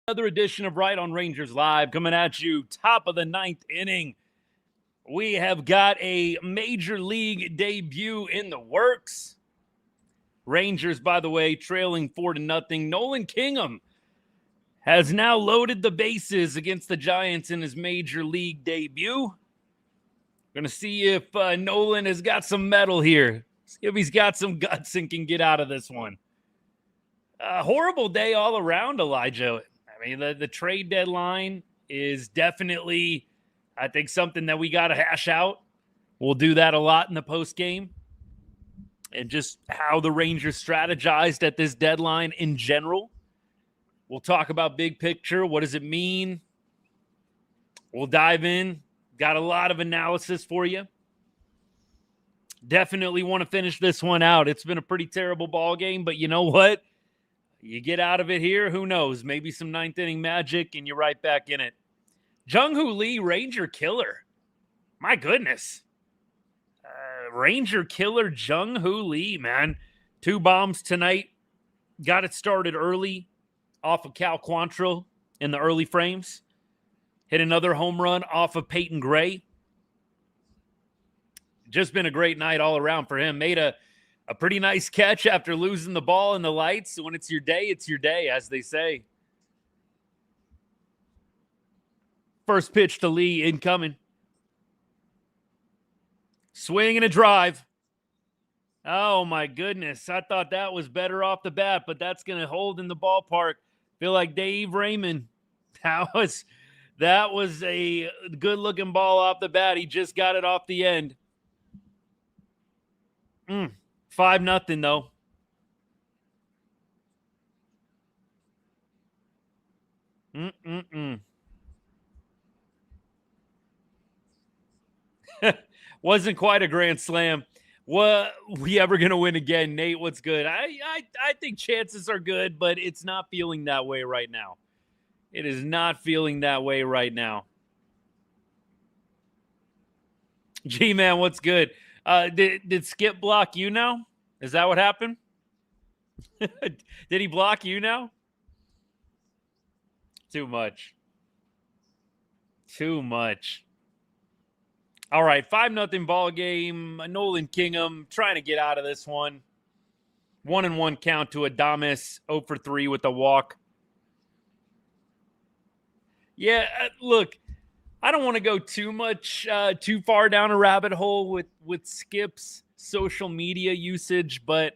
Another edition of Right on Rangers Live coming at you, top of the ninth inning. We have got a major league debut in the works. Rangers, by the way, trailing 4-0. Nolan Kingham has now loaded the bases against the Giants in his major league debut. Going to see if Nolan has got some mettle here. See if he's got some guts and can get out of this one. A horrible day all around, Elijah. I mean, the trade deadline is definitely, I think, something that we got to hash out. We'll do that a lot in the postgame. And just how the Rangers strategized at this deadline in general. We'll talk about big picture. What does it mean? We'll dive in. Got a lot of analysis for you. Definitely want to finish this one out. It's been a pretty terrible ball game, but you know what? You get out of it here, who knows? Maybe some ninth inning magic, and you're right back in it. Jung Hoo Lee, Ranger killer. My goodness. Ranger killer Jung Hoo Lee, man. 2 bombs tonight. Got it started early off of Quantrill in the early frames. Hit another home run off of Peyton Gray. Just been a great night all around for him. Made a pretty nice catch after losing the ball in the lights. When it's your day, as they say. First pitch to Lee incoming. Swing and a drive. Oh, my goodness. I thought that was better off the bat, but that's going to hold in the ballpark. Feel like Dave Raymond. That was a good-looking ball off the bat. He just got it off the end. 5-0, though. Wasn't quite a grand slam. What we ever going to win again? Nate, what's good? I think chances are good, but it's not feeling that way right now. It is not feeling that way right now. G-Man, what's good? Did Skip block you now? Is that what happened? Did he block you now? Too much. All right, 5-0 ball game. Nolan Kingham trying to get out of this one. 1-1 count to Adames. 0 for 3 with a walk. Yeah, look, I don't want to go too far down a rabbit hole with Skip's social media usage, but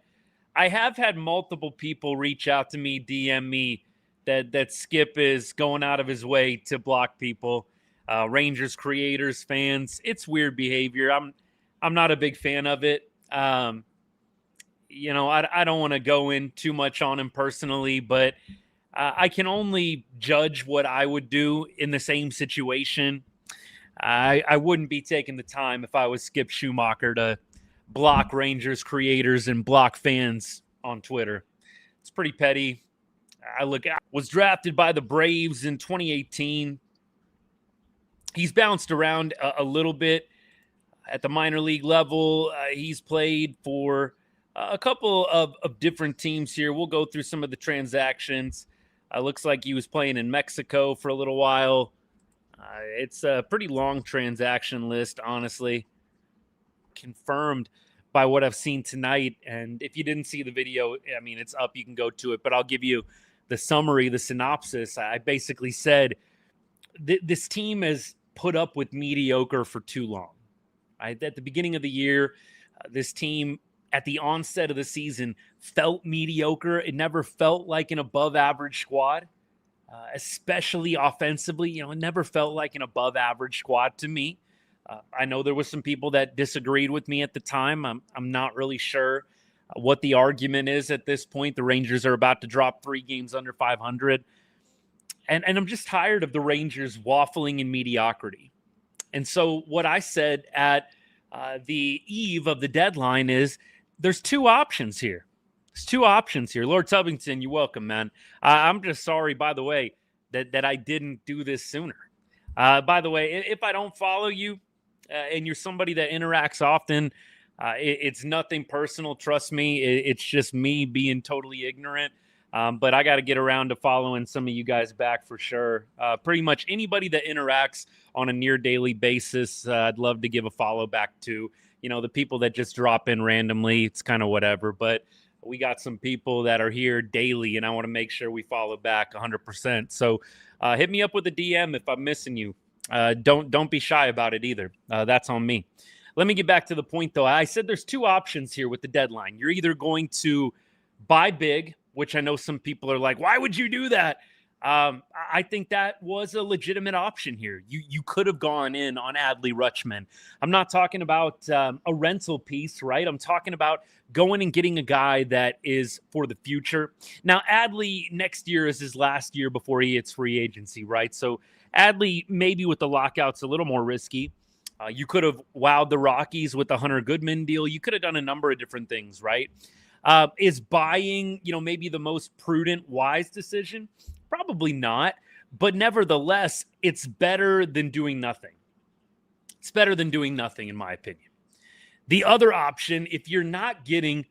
I have had multiple people reach out to me, DM me, that Skip is going out of his way to block people. Rangers creators, fans. It's weird behavior. I'm not a big fan of it. I don't want to go in too much on him personally, but I can only judge what I would do in the same situation. I wouldn't be taking the time if I was Skip Schumacher to block Rangers creators and block fans on Twitter. It's pretty petty. Was drafted by the Braves in 2018. He's bounced around a little bit at the minor league level. He's played for a couple of different teams here. We'll go through some of the transactions. Looks like he was playing in Mexico for a little while. It's a pretty long transaction list, honestly. Confirmed by what I've seen tonight. And if you didn't see the video, I mean, it's up. You can go to it. But I'll give you the summary, the synopsis. I basically said this team has put up with mediocre for too long. At the beginning of the year, this team at the onset of the season felt mediocre. It never felt like an above-average squad, especially offensively. It never felt like an above-average squad to me. I know there was some people that disagreed with me at the time. I'm not really sure what the argument is at this point. The Rangers are about to drop 3 games under 500. And I'm just tired of the Rangers waffling in mediocrity. And so what I said at the eve of the deadline is there's 2 options here. There's 2 options here. Lord Tubbington, you're welcome, man. I'm just sorry, by the way, that I didn't do this sooner. By the way, if I don't follow you and you're somebody that interacts often, it's nothing personal. Trust me. It's just me being totally ignorant. But I got to get around to following some of you guys back for sure. Pretty much anybody that interacts on a near daily basis, I'd love to give a follow back to. The people that just drop in randomly, it's kind of whatever. But we got some people that are here daily, and I want to make sure we follow back 100%. So hit me up with a DM if I'm missing you. Don't be shy about it either. That's on me. Let me get back to the point, though. I said there's two options here with the deadline. You're either going to buy big, which I know some people are like, why would you do that? I think that was a legitimate option here. You could have gone in on Adley Rutschman. I'm not talking about a rental piece, right? I'm talking about going and getting a guy that is for the future. Now, Adley next year is his last year before he hits free agency, right? So Adley, maybe with the lockouts, a little more risky. You could have wowed the Rockies with the Hunter Goodman deal. You could have done a number of different things, right? Is buying, maybe the most prudent, wise decision? Probably not. But nevertheless, it's better than doing nothing. It's better than doing nothing, in my opinion. The other option, if you're not getting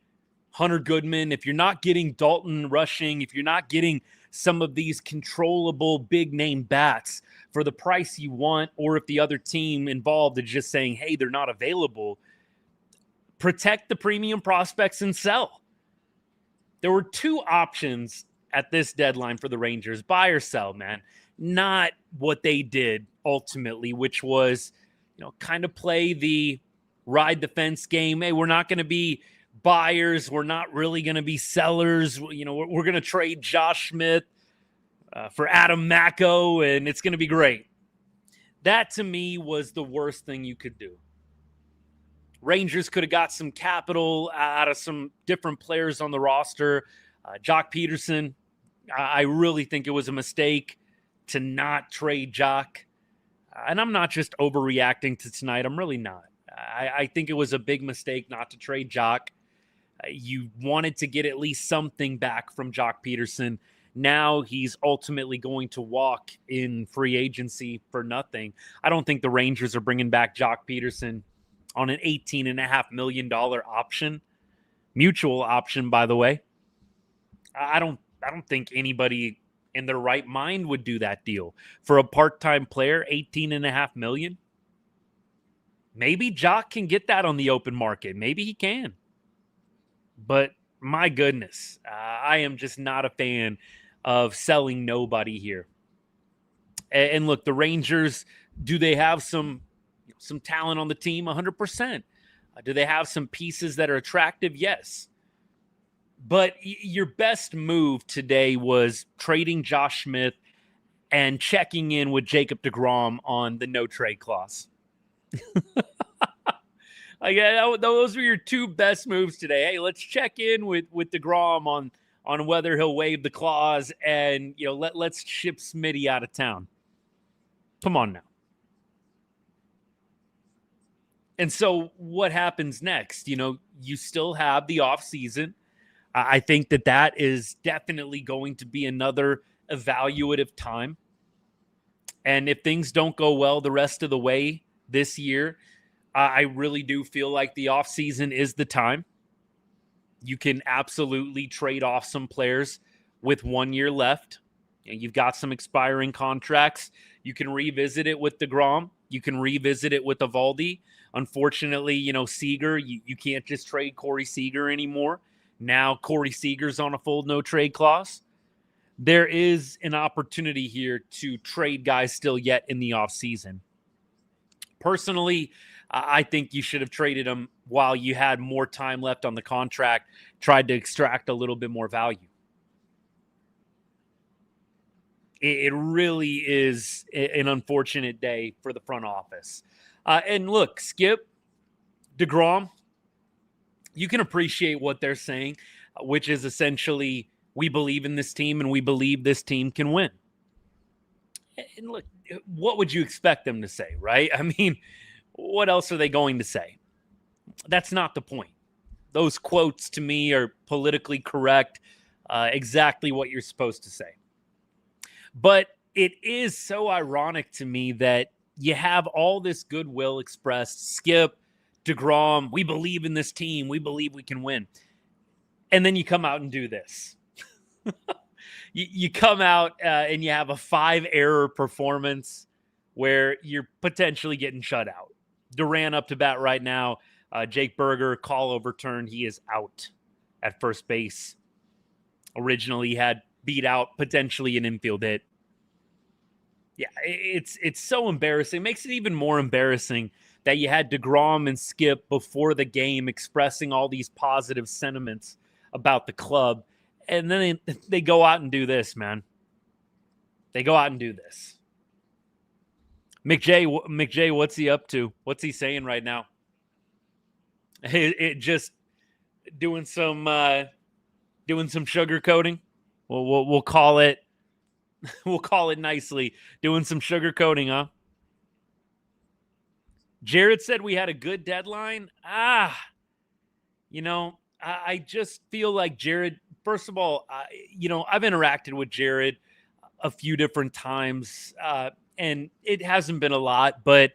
Hunter Goodman, if you're not getting Dalton Rushing, if you're not getting some of these controllable big-name bats for the price you want, or if the other team involved is just saying, hey, they're not available, protect the premium prospects and sell. There were two options at this deadline for the Rangers, buy or sell, man. Not what they did ultimately, which was, kind of play the ride the fence game. Hey, we're not going to be buyers. We're not really going to be sellers. We're going to trade Josh Smith for Adam Macko, and it's going to be great. That, to me, was the worst thing you could do. Rangers could have got some capital out of some different players on the roster. Jock Peterson, I really think it was a mistake to not trade Jock. And I'm not just overreacting to tonight. I'm really not. I think it was a big mistake not to trade Jock. You wanted to get at least something back from Jock Peterson. Now he's ultimately going to walk in free agency for nothing. I don't think the Rangers are bringing back Jock Peterson on an $18.5 million option. Mutual option, by the way. I don't think anybody in their right mind would do that deal. For a part-time player, $18.5 million. Maybe Jock can get that on the open market. Maybe he can. But my goodness, I am just not a fan of selling nobody here. And look, the Rangers, do they have some talent on the team? 100%. Do they have some pieces that are attractive? Yes. But your best move today was trading Josh Smith and checking in with Jacob deGrom on the no-trade clause. Those were your two best moves today. Hey, let's check in with deGrom on whether he'll waive the clause, and let's ship Smitty out of town. Come on now. And so what happens next? You still have the offseason. I think that is definitely going to be another evaluative time. And if things don't go well the rest of the way this year, I really do feel like the offseason is the time. You can absolutely trade off some players with 1 year left. You've got some expiring contracts. You can revisit it with deGrom. You can revisit it with Eovaldi. Unfortunately, Seager, you can't just trade Corey Seager anymore. Now Corey Seager's on a full no-trade clause. There is an opportunity here to trade guys still yet in the offseason. Personally, I think you should have traded him while you had more time left on the contract, tried to extract a little bit more value. It really is an unfortunate day for the front office. And look, Skip, deGrom, you can appreciate what they're saying, which is essentially, we believe in this team and we believe this team can win. And look, what would you expect them to say, right? I mean, what else are they going to say? That's not the point. Those quotes to me are politically correct, exactly what you're supposed to say. But it is so ironic to me that you have all this goodwill expressed, Skip, deGrom, we believe in this team, we believe we can win. And then you come out and do this. You come out and you have a 5-error performance where you're potentially getting shut out. Duran up to bat right now. Jake Berger, call overturned. He is out at first base. Originally, he had beat out potentially an infield hit. Yeah, it's so embarrassing. It makes it even more embarrassing that you had DeGrom and Skip before the game expressing all these positive sentiments about the club. And then they go out and do this, man. They go out and do this. McJ, what's he up to? What's he saying right now? It just doing some sugarcoating. We'll call it. We'll call it nicely. Doing some sugarcoating, huh? Jared said we had a good deadline. I just feel like Jared. First of all, I've interacted with Jared a few different times, and it hasn't been a lot, but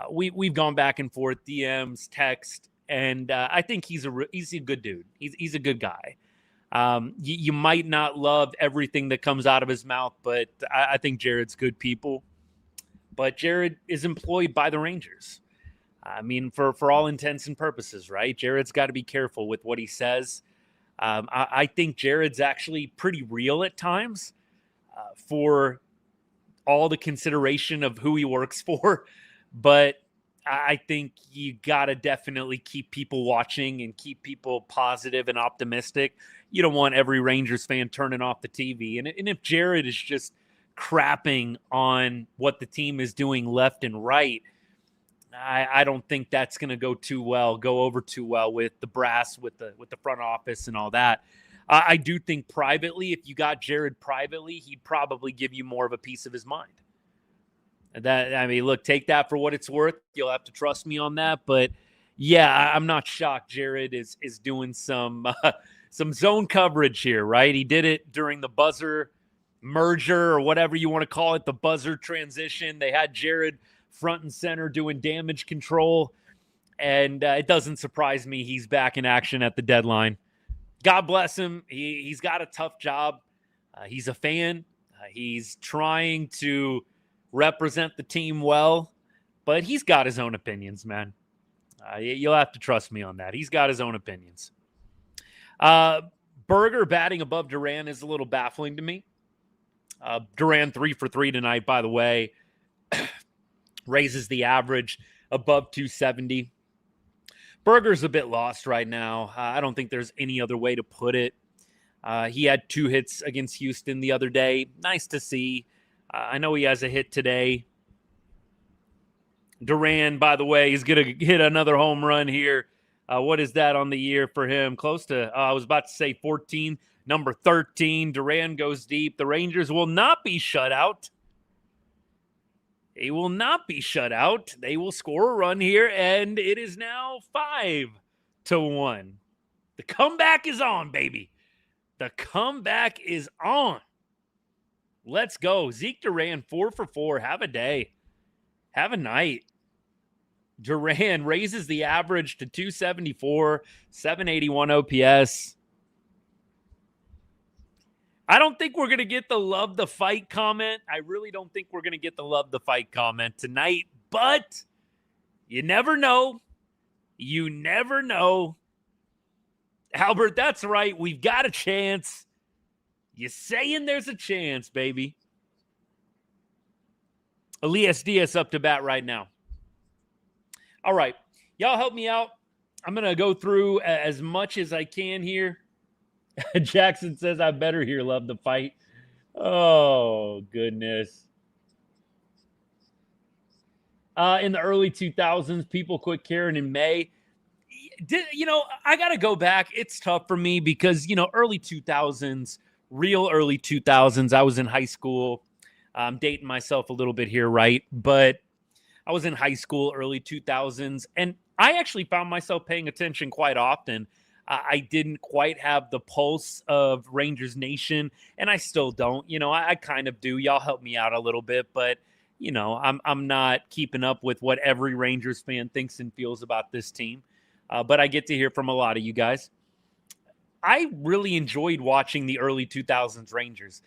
we've gone back and forth, DMs, text, and I think he's a good dude. He's a good guy. You might not love everything that comes out of his mouth, but I think Jared's good people. But Jared is employed by the Rangers. I mean, for all intents and purposes, right? Jared's got to be careful with what he says. I think Jared's actually pretty real at times for all the consideration of who he works for. But I think you got to definitely keep people watching and keep people positive and optimistic. You don't want every Rangers fan turning off the TV. And if Jared is just crapping on what the team is doing left and right, I don't think that's going to go over too well with the brass, with the front office and all that. I do think privately, if you got Jared privately, he'd probably give you more of a piece of his mind. Look, take that for what it's worth. You'll have to trust me on that. But yeah, I'm not shocked Jared is doing some zone coverage here, right? He did it during the buzzer merger or whatever you want to call it, the buzzer transition. They had Jared front and center doing damage control. And it doesn't surprise me he's back in action at the deadline. God bless him. He's got a tough job. He's a fan. He's trying to represent the team well, but he's got his own opinions, man. You'll have to trust me on that. He's got his own opinions. Berger batting above Duran is a little baffling to me. Duran 3 for 3 tonight, by the way. Raises the average above 270. Berger's a bit lost right now. I don't think there's any other way to put it. He had 2 hits against Houston the other day. Nice to see. I know he has a hit today. Duran, by the way, is going to hit another home run here. What is that on the year for him? Close to, I was about to say 14, number 13. Duran goes deep. The Rangers will not be shut out. They will not be shut out. They will score a run here, and it is now 5-1. The comeback is on, baby. The comeback is on. Let's go. Zeke Duran, 4 for 4. Have a day. Have a night. Duran raises the average to 274, 781 OPS. I don't think we're going to get the love the fight comment. I really don't think we're going to get the love the fight comment tonight, but you never know. You never know. Albert, that's right. We've got a chance. You saying there's a chance, baby. Elias Diaz up to bat right now. All right. Y'all help me out. I'm going to go through as much as I can here. Jackson says, I better hear love the fight. Oh, goodness. In the early 2000s, people quit caring in May. I got to go back. It's tough for me because, early 2000s, real early 2000s, I was in high school. I'm dating myself a little bit here, right? But I was in high school, early 2000s, and I actually found myself paying attention quite often. I didn't quite have the pulse of Rangers Nation, and I still don't. I kind of do. Y'all help me out a little bit, but I'm not keeping up with what every Rangers fan thinks and feels about this team. But I get to hear from a lot of you guys. I really enjoyed watching the early 2000s Rangers.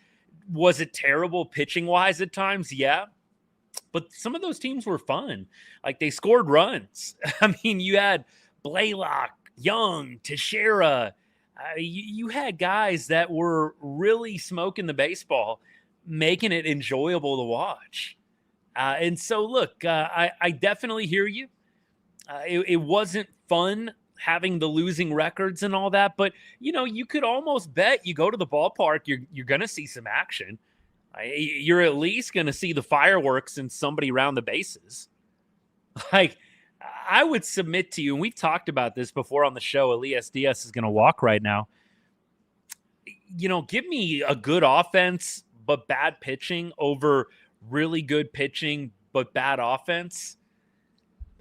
Was it terrible pitching wise at times? Yeah. But some of those teams were fun. Like they scored runs. I mean, you had Blaylock, Young, Teixeira. You had guys that were really smoking the baseball, making it enjoyable to watch. And so, look, I definitely hear you. It wasn't fun having the losing records and all that, but you could almost bet you go to the ballpark, you're going to see some action. You're at least going to see the fireworks and somebody around the bases. Like, I would submit to you, and we've talked about this before on the show. Elias Diaz is going to walk right now. Give me a good offense but bad pitching over really good pitching but bad offense.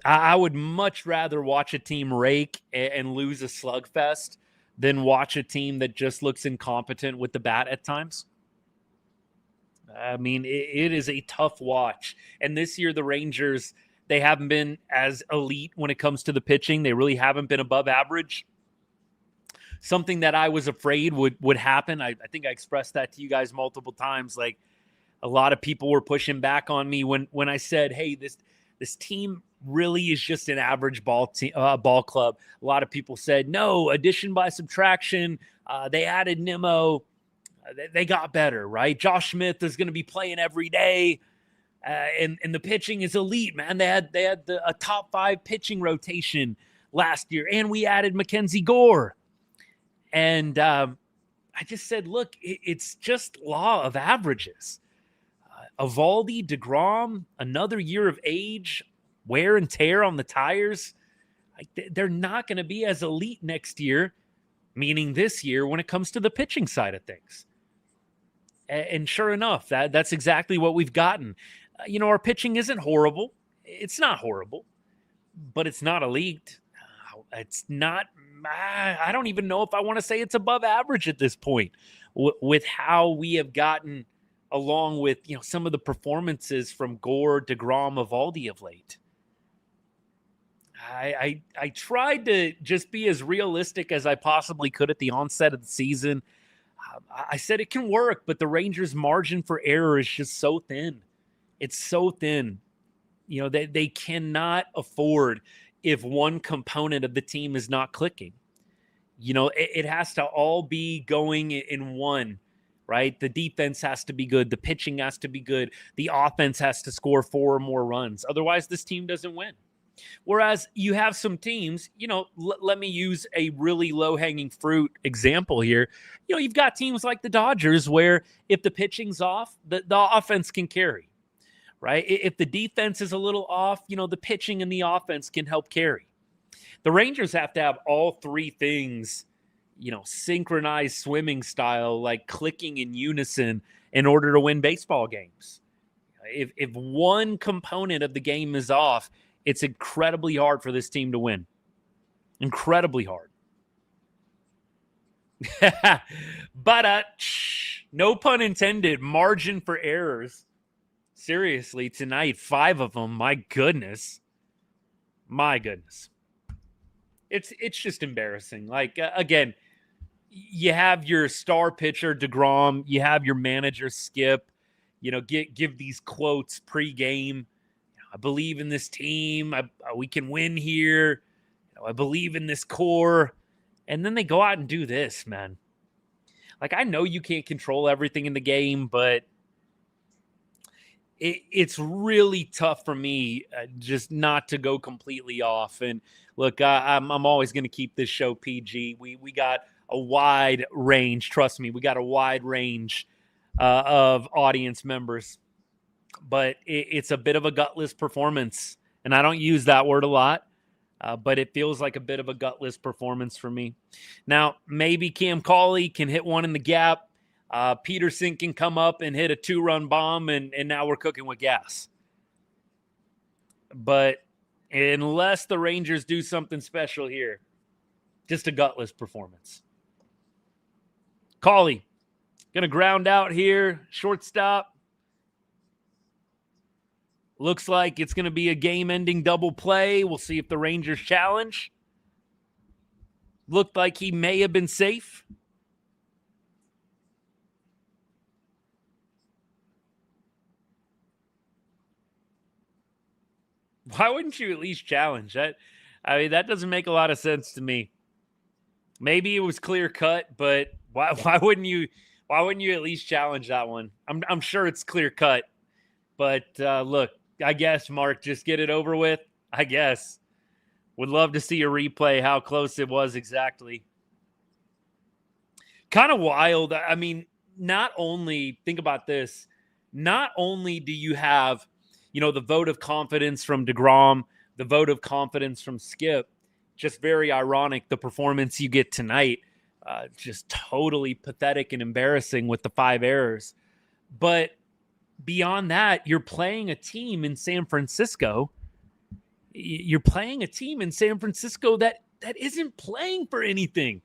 I would much rather watch a team rake and lose a slugfest than watch a team that just looks incompetent with the bat at times. I mean, it is a tough watch. And this year, the Rangers, they haven't been as elite when it comes to the pitching. They really haven't been above average. Something that I was afraid would happen. I think I expressed that to you guys multiple times. Like, a lot of people were pushing back on me when I said, hey, this team really is just an average ball club. A lot of people said, no, addition by subtraction. They added Nimmo. They got better, right? Josh Smith is going to be playing every day. And the pitching is elite, man. They had a top 5 pitching rotation last year. And we added Mackenzie Gore. And I just said, look, it's just law of averages. Evaldi, DeGrom, another year of age, wear and tear on the tires. They're not going to be as elite next year, meaning this year, when it comes to the pitching side of things. And sure enough, that's exactly what we've gotten. Our pitching isn't horrible. It's not horrible, but it's not elite. It's not, I don't even know if I want to say it's above average at this point with how we have gotten along with, some of the performances from Gore, DeGrom, Evaldi of late. I tried to just be as realistic as I possibly could at the onset of the season. I said it can work, but the Rangers' margin for error is just so thin. It's so thin. They cannot afford if one component of the team is not clicking. It has to all be going in one, right? The defense has to be good. The pitching has to be good. The offense has to score 4 or more runs. Otherwise, this team doesn't win. Whereas you have some teams, let me use a really low-hanging fruit example here. You've got teams like the Dodgers where if the pitching's off, the offense can carry, right? If the defense is a little off, the pitching and the offense can help carry. The Rangers have to have all 3 things, synchronized swimming style, like clicking in unison in order to win baseball games. If one component of the game is off, it's incredibly hard for this team to win. Incredibly hard. But no pun intended, margin for errors. Seriously, tonight, 5 of them. My goodness. It's just embarrassing. Like, again, you have your star pitcher, DeGrom. You have your manager, Skip. Give these quotes pregame. I believe in this team. We can win here. I believe in this core. And then they go out and do this, man. Like, I know you can't control everything in the game, but it's really tough for me just not to go completely off. And look, I'm always going to keep this show PG. We got a wide range. Trust me, we got a wide range of audience members. But it's a bit of a gutless performance. And I don't use that word a lot, but it feels like a bit of a gutless performance for me. Now, maybe Cam Cauley can hit one in the gap. Peterson can come up and hit a 2-run bomb, and now we're cooking with gas. But unless the Rangers do something special here, just a gutless performance. Cauley, going to ground out here, shortstop. Looks like it's going to be a game-ending double play. We'll see if the Rangers challenge. looked like he may have been safe. Why wouldn't you at least challenge that? I mean, that doesn't make a lot of sense to me. Maybe it was clear cut, but why wouldn't you at least challenge that one? I'm sure it's clear cut, but look, I guess Mark, just get it over with. I guess would love to see a replay how close it was exactly. Kind of wild. I mean, not only think about this, not only do you have the vote of confidence from DeGrom, the vote of confidence from Skip. Just very ironic, the performance you get tonight. Just totally pathetic and embarrassing with the 5 errors. But beyond that, you're playing a team in San Francisco. You're playing a team in San Francisco that isn't playing for anything.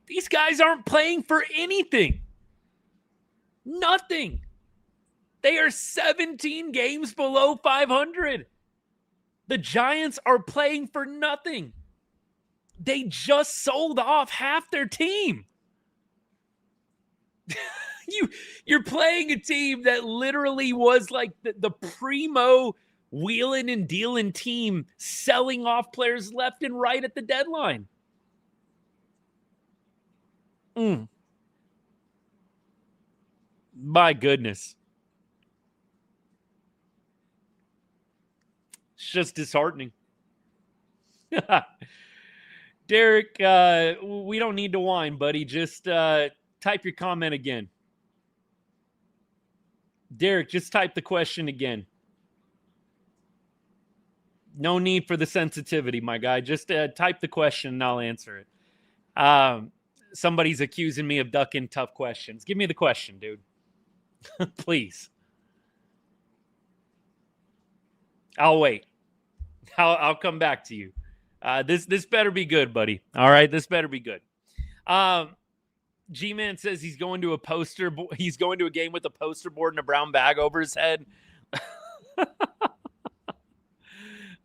These guys aren't playing for anything. Nothing. They are 17 games below 500. The Giants are playing for nothing. They just sold off half their team. You're playing a team that literally was like the primo wheeling and dealing team, selling off players left and right at the deadline. My goodness. It's just disheartening. Derek, we don't need to whine, buddy. Just type your comment again. Derek, just type the question again. No need for the sensitivity, my guy. Just type the question and I'll answer it. Somebody's accusing me of ducking tough questions. Give me the question, dude. Please. I'll wait. I'll come back to you. This better be good, buddy. All right, this better be good. G-Man says he's going to a game with a poster board and a brown bag over his head.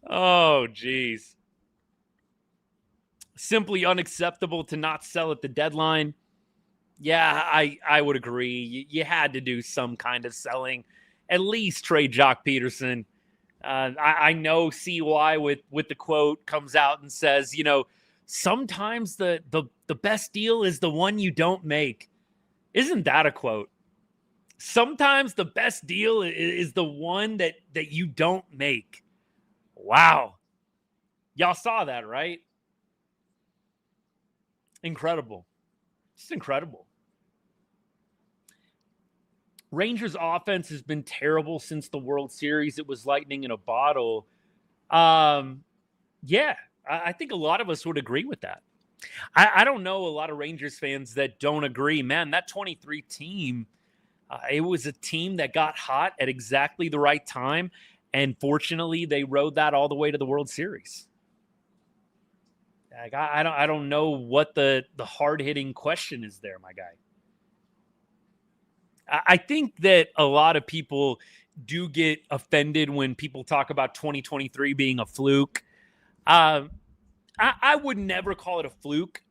Oh, geez. Simply unacceptable to not sell at the deadline. Yeah, I would agree. You had to do some kind of selling. At least trade Jock Peterson. I know CY with the quote comes out and says, sometimes the best deal is the one you don't make. Isn't that a quote? Sometimes the best deal is the one that you don't make. Wow. Y'all saw that, right? Incredible. Just incredible. Rangers offense has been terrible since the World Series. It was lightning in a bottle. Yeah, I think a lot of us would agree with that. I don't know a lot of Rangers fans that don't agree. Man, that 23 team, it was a team that got hot at exactly the right time. And fortunately, they rode that all the way to the World Series. Like, I don't know what the hard-hitting question is there, my guy. I think that a lot of people do get offended when people talk about 2023 being a fluke. I would never call it a fluke.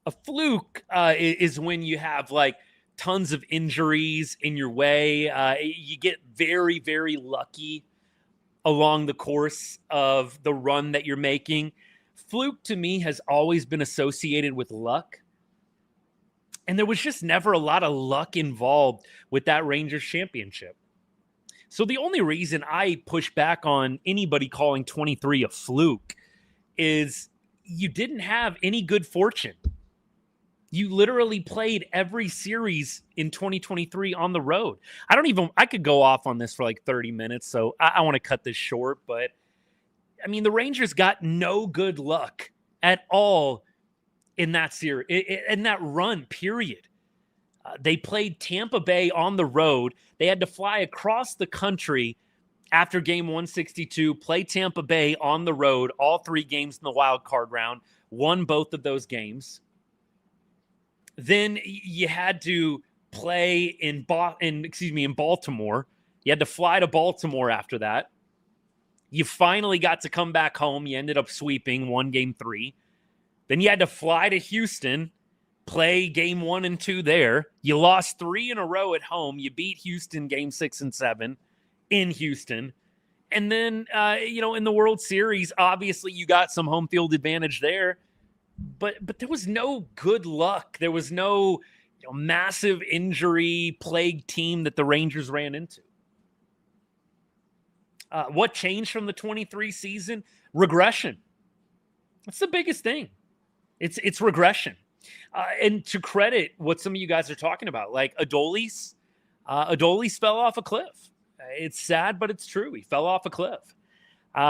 A fluke is when you have like tons of injuries in your way. You get very, very lucky along the course of the run that you're making. Fluke to me has always been associated with luck. And there was just never a lot of luck involved with that Rangers championship. So the only reason I push back on anybody calling 23 a fluke is you didn't have any good fortune. You literally played every series in 2023 on the road. I could go off on this for like 30 minutes, so I want to cut this short. But, I mean, the Rangers got no good luck at all in that series, in that run, period. They played Tampa Bay on the road. They had to fly across the country after game 162, play Tampa Bay on the road, all 3 games in the wild card round, won both of those games. Then you had to play in Baltimore. You had to fly to Baltimore after that. You finally got to come back home. You ended up sweeping 1-3. Then you had to fly to Houston, play game 1 and 2 there. You lost 3 in a row at home. You beat Houston game 6 and 7 in Houston. And then, in the World Series, obviously you got some home field advantage there. But there was no good luck. There was no massive injury plagued team that the Rangers ran into. What changed from the 23 season? Regression. That's the biggest thing. It's regression. And to credit what some of you guys are talking about, like Adolis fell off a cliff. It's sad, but it's true. He fell off a cliff.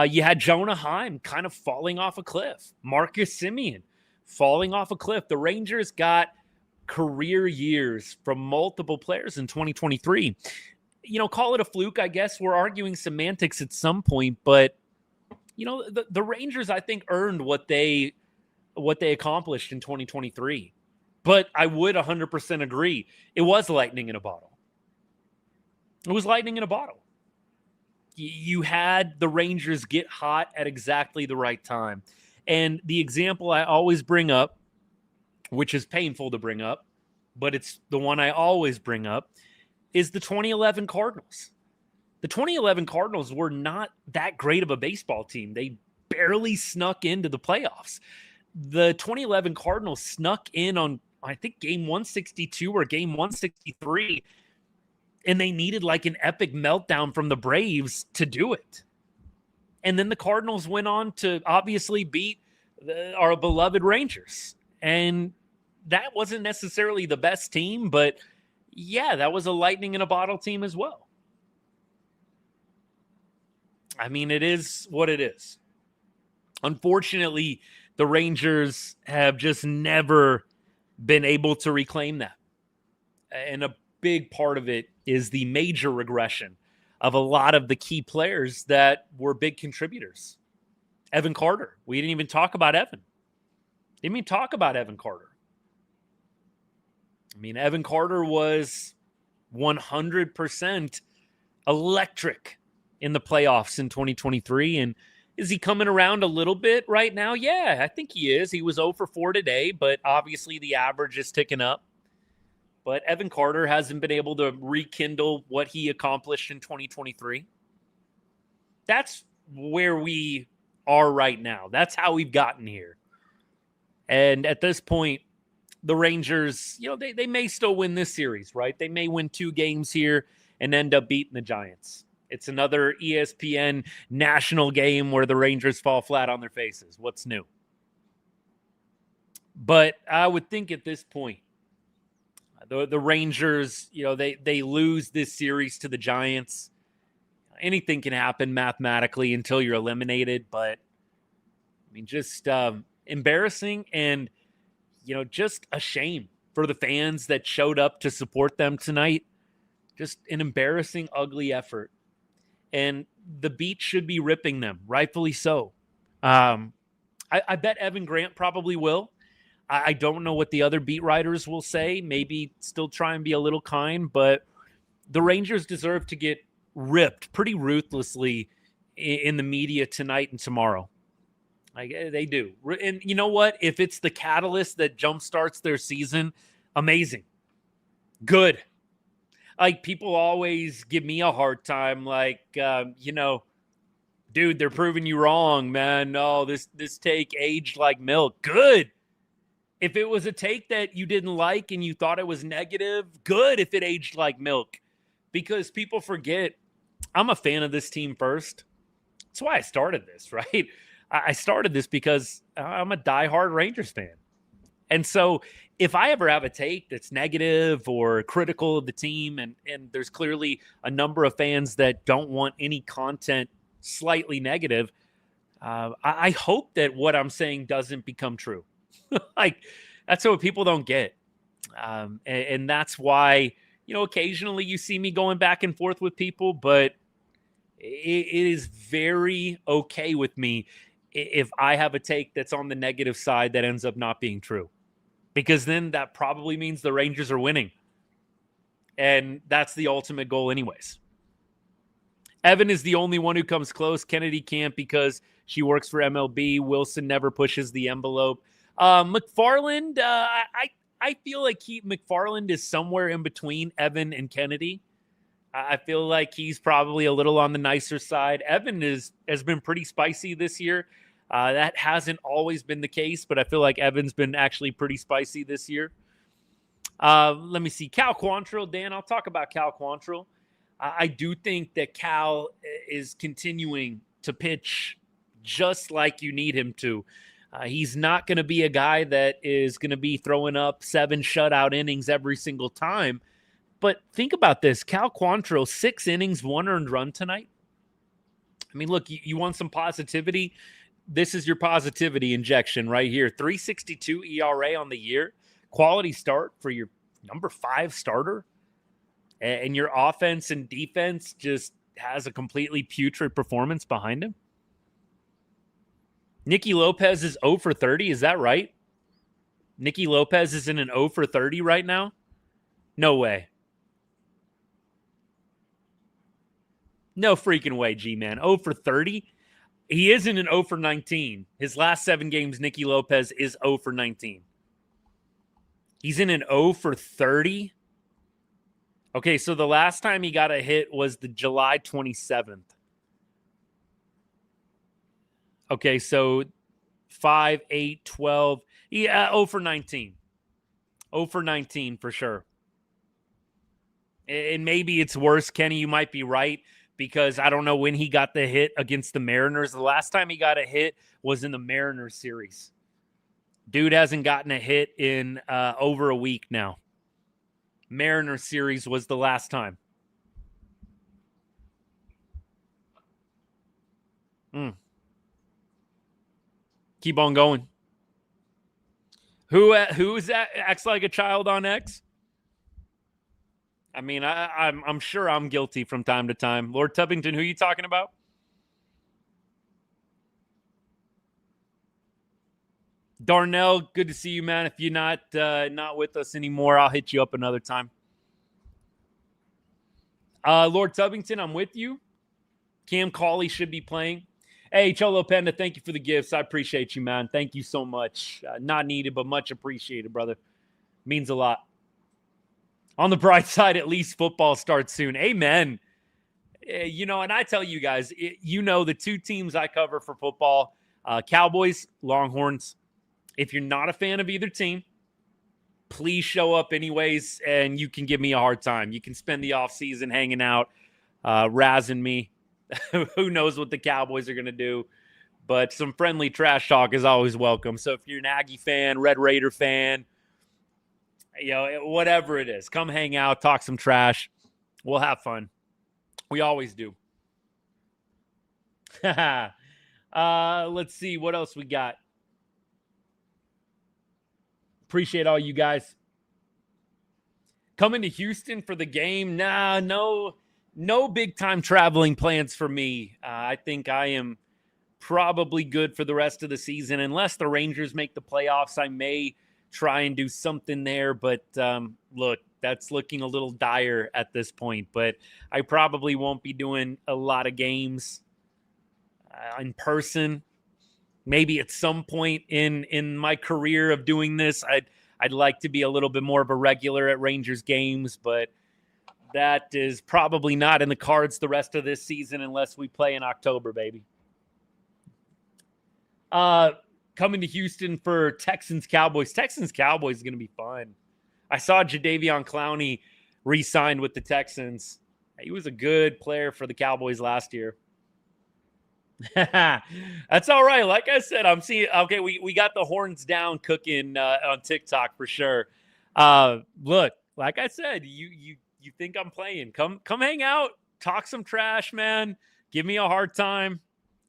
You had Jonah Heim kind of falling off a cliff. Marcus Semien falling off a cliff. The Rangers got career years from multiple players in 2023. Call it a fluke, I guess. We're arguing semantics at some point, but the Rangers, I think, earned what they accomplished in 2023. But I would 100% agree. It was lightning in a bottle. It was lightning in a bottle. You had the Rangers get hot at exactly the right time. And the example I always bring up, which is painful to bring up, but it's the one I always bring up, is the 2011 Cardinals. The 2011 Cardinals were not that great of a baseball team. They barely snuck into the playoffs. The 2011 Cardinals snuck in on, I think, game 162 or game 163, and they needed like an epic meltdown from the Braves to do it. And then the Cardinals went on to obviously beat our beloved Rangers. And that wasn't necessarily the best team, but yeah, that was a lightning in a bottle team as well. I mean, it is what it is. Unfortunately, the Rangers have just never been able to reclaim that. And a big part of it is the major regression of a lot of the key players that were big contributors. Evan Carter. We didn't even talk about Evan. Didn't even talk about Evan Carter. I mean, Evan Carter was 100% electric in the playoffs in 2023. And is he coming around a little bit right now? Yeah, I think he is. He was 0 for 4 today, but obviously the average is ticking up. But Evan Carter hasn't been able to rekindle what he accomplished in 2023. That's where we are right now. That's how we've gotten here. And at this point, the Rangers, they may still win this series, right? They may win 2 games here and end up beating the Giants. It's another ESPN national game where the Rangers fall flat on their faces. What's new? But I would think at this point, the Rangers, they lose this series to the Giants. Anything can happen mathematically until you're eliminated. But, I mean, just embarrassing and, just a shame for the fans that showed up to support them tonight. Just an embarrassing, ugly effort. And the beat should be ripping them, rightfully so. I bet Evan Grant probably will. I don't know what the other beat writers will say. Maybe still try and be a little kind, but the Rangers deserve to get ripped pretty ruthlessly in the media tonight and tomorrow. Like, they do. And you know what? If it's the catalyst that jumpstarts their season, amazing. Good. Like, people always give me a hard time. Like, dude, they're proving you wrong, man. No, this take aged like milk. Good. If it was a take that you didn't like and you thought it was negative, good if it aged like milk. Because people forget, I'm a fan of this team first. That's why I started this, right? I started this because I'm a diehard Rangers fan. And so if I ever have a take that's negative or critical of the team, and there's clearly a number of fans that don't want any content slightly negative, I hope that what I'm saying doesn't become true. Like, that's what people don't get. And that's why, occasionally you see me going back and forth with people, but it is very okay with me if I have a take that's on the negative side that ends up not being true. Because then that probably means the Rangers are winning. And that's the ultimate goal anyways. Evan is the only one who comes close. Kennedy can't because she works for MLB. Wilson never pushes the envelope. McFarland, I feel like McFarland is somewhere in between Evan and Kennedy. I feel like he's probably a little on the nicer side. Evan has been pretty spicy this year. That hasn't always been the case, but I feel like Evan's been actually pretty spicy this year. Let me see. Cal Quantrill, Dan, I'll talk about Cal Quantrill. I do think that Cal is continuing to pitch just like you need him to. He's not going to be a guy that is going to be throwing up 7 shutout innings every single time. But think about this. Cal Quantrill, 6 innings, 1 earned run tonight. I mean, look, you want some positivity? This is your positivity injection right here. 3.62 ERA on the year. Quality start for your number 5 starter. And your offense and defense just has a completely putrid performance behind him. Nicky Lopez is 0 for 30. Is that right? Nicky Lopez is in an 0 for 30 right now? No way. No freaking way, G-Man. 0 for 30? He is in an 0 for 19. His last 7 games, Nicky Lopez is 0 for 19. He's in an 0 for 30? Okay, so the last time he got a hit was the July 27th. Okay, so 5, 8, 12. Yeah, 0 for 19. 0 for 19 for sure. And maybe it's worse, Kenny. You might be right, because I don't know when he got the hit against the Mariners. The last time he got a hit was in the Mariners series. Dude hasn't gotten a hit in over a week now. Mariners series was the last time. Keep on going. Who is that? Acts like a child on X? I mean, I'm sure I'm guilty from time to time. Lord Tubbington, who are you talking about? Darnell, good to see you, man. If you're not with us anymore, I'll hit you up another time. Lord Tubbington, I'm with you. Cam Cauley should be playing. Hey, Cholo Panda, thank you for the gifts. I appreciate you, man. Thank you so much. Not needed, but much appreciated, brother. Means a lot. On the bright side, at least football starts soon. Amen. And I tell you guys, the 2 teams I cover for football, Cowboys, Longhorns. If you're not a fan of either team, please show up anyways, and you can give me a hard time. You can spend the offseason hanging out, razzing me. Who knows what the Cowboys are going to do, but some friendly trash talk is always welcome. So if you're an Aggie fan, Red Raider fan, whatever it is, come hang out, talk some trash. We'll have fun. We always do. Let's see what else we got. Appreciate all you guys coming to Houston for the game. Nah, no big time traveling plans for me. I think I am probably good for the rest of the season. Unless the Rangers make the playoffs, I may try and do something there. But look, that's looking a little dire at this point. But I probably won't be doing a lot of games in person. Maybe at some point in my career of doing this, I'd like to be a little bit more of a regular at Rangers games, but that is probably not in the cards the rest of this season unless we play in October, baby. Coming to Houston for Texans-Cowboys. Texans-Cowboys is going to be fun. I saw Jadeveon Clowney re-signed with the Texans. He was a good player for the Cowboys last year. That's all right. Like I said, I'm seeing. Okay, we got the horns down cooking on TikTok for sure. Look, like I said, you think I'm playing? Come hang out, talk some trash, man. Give me a hard time.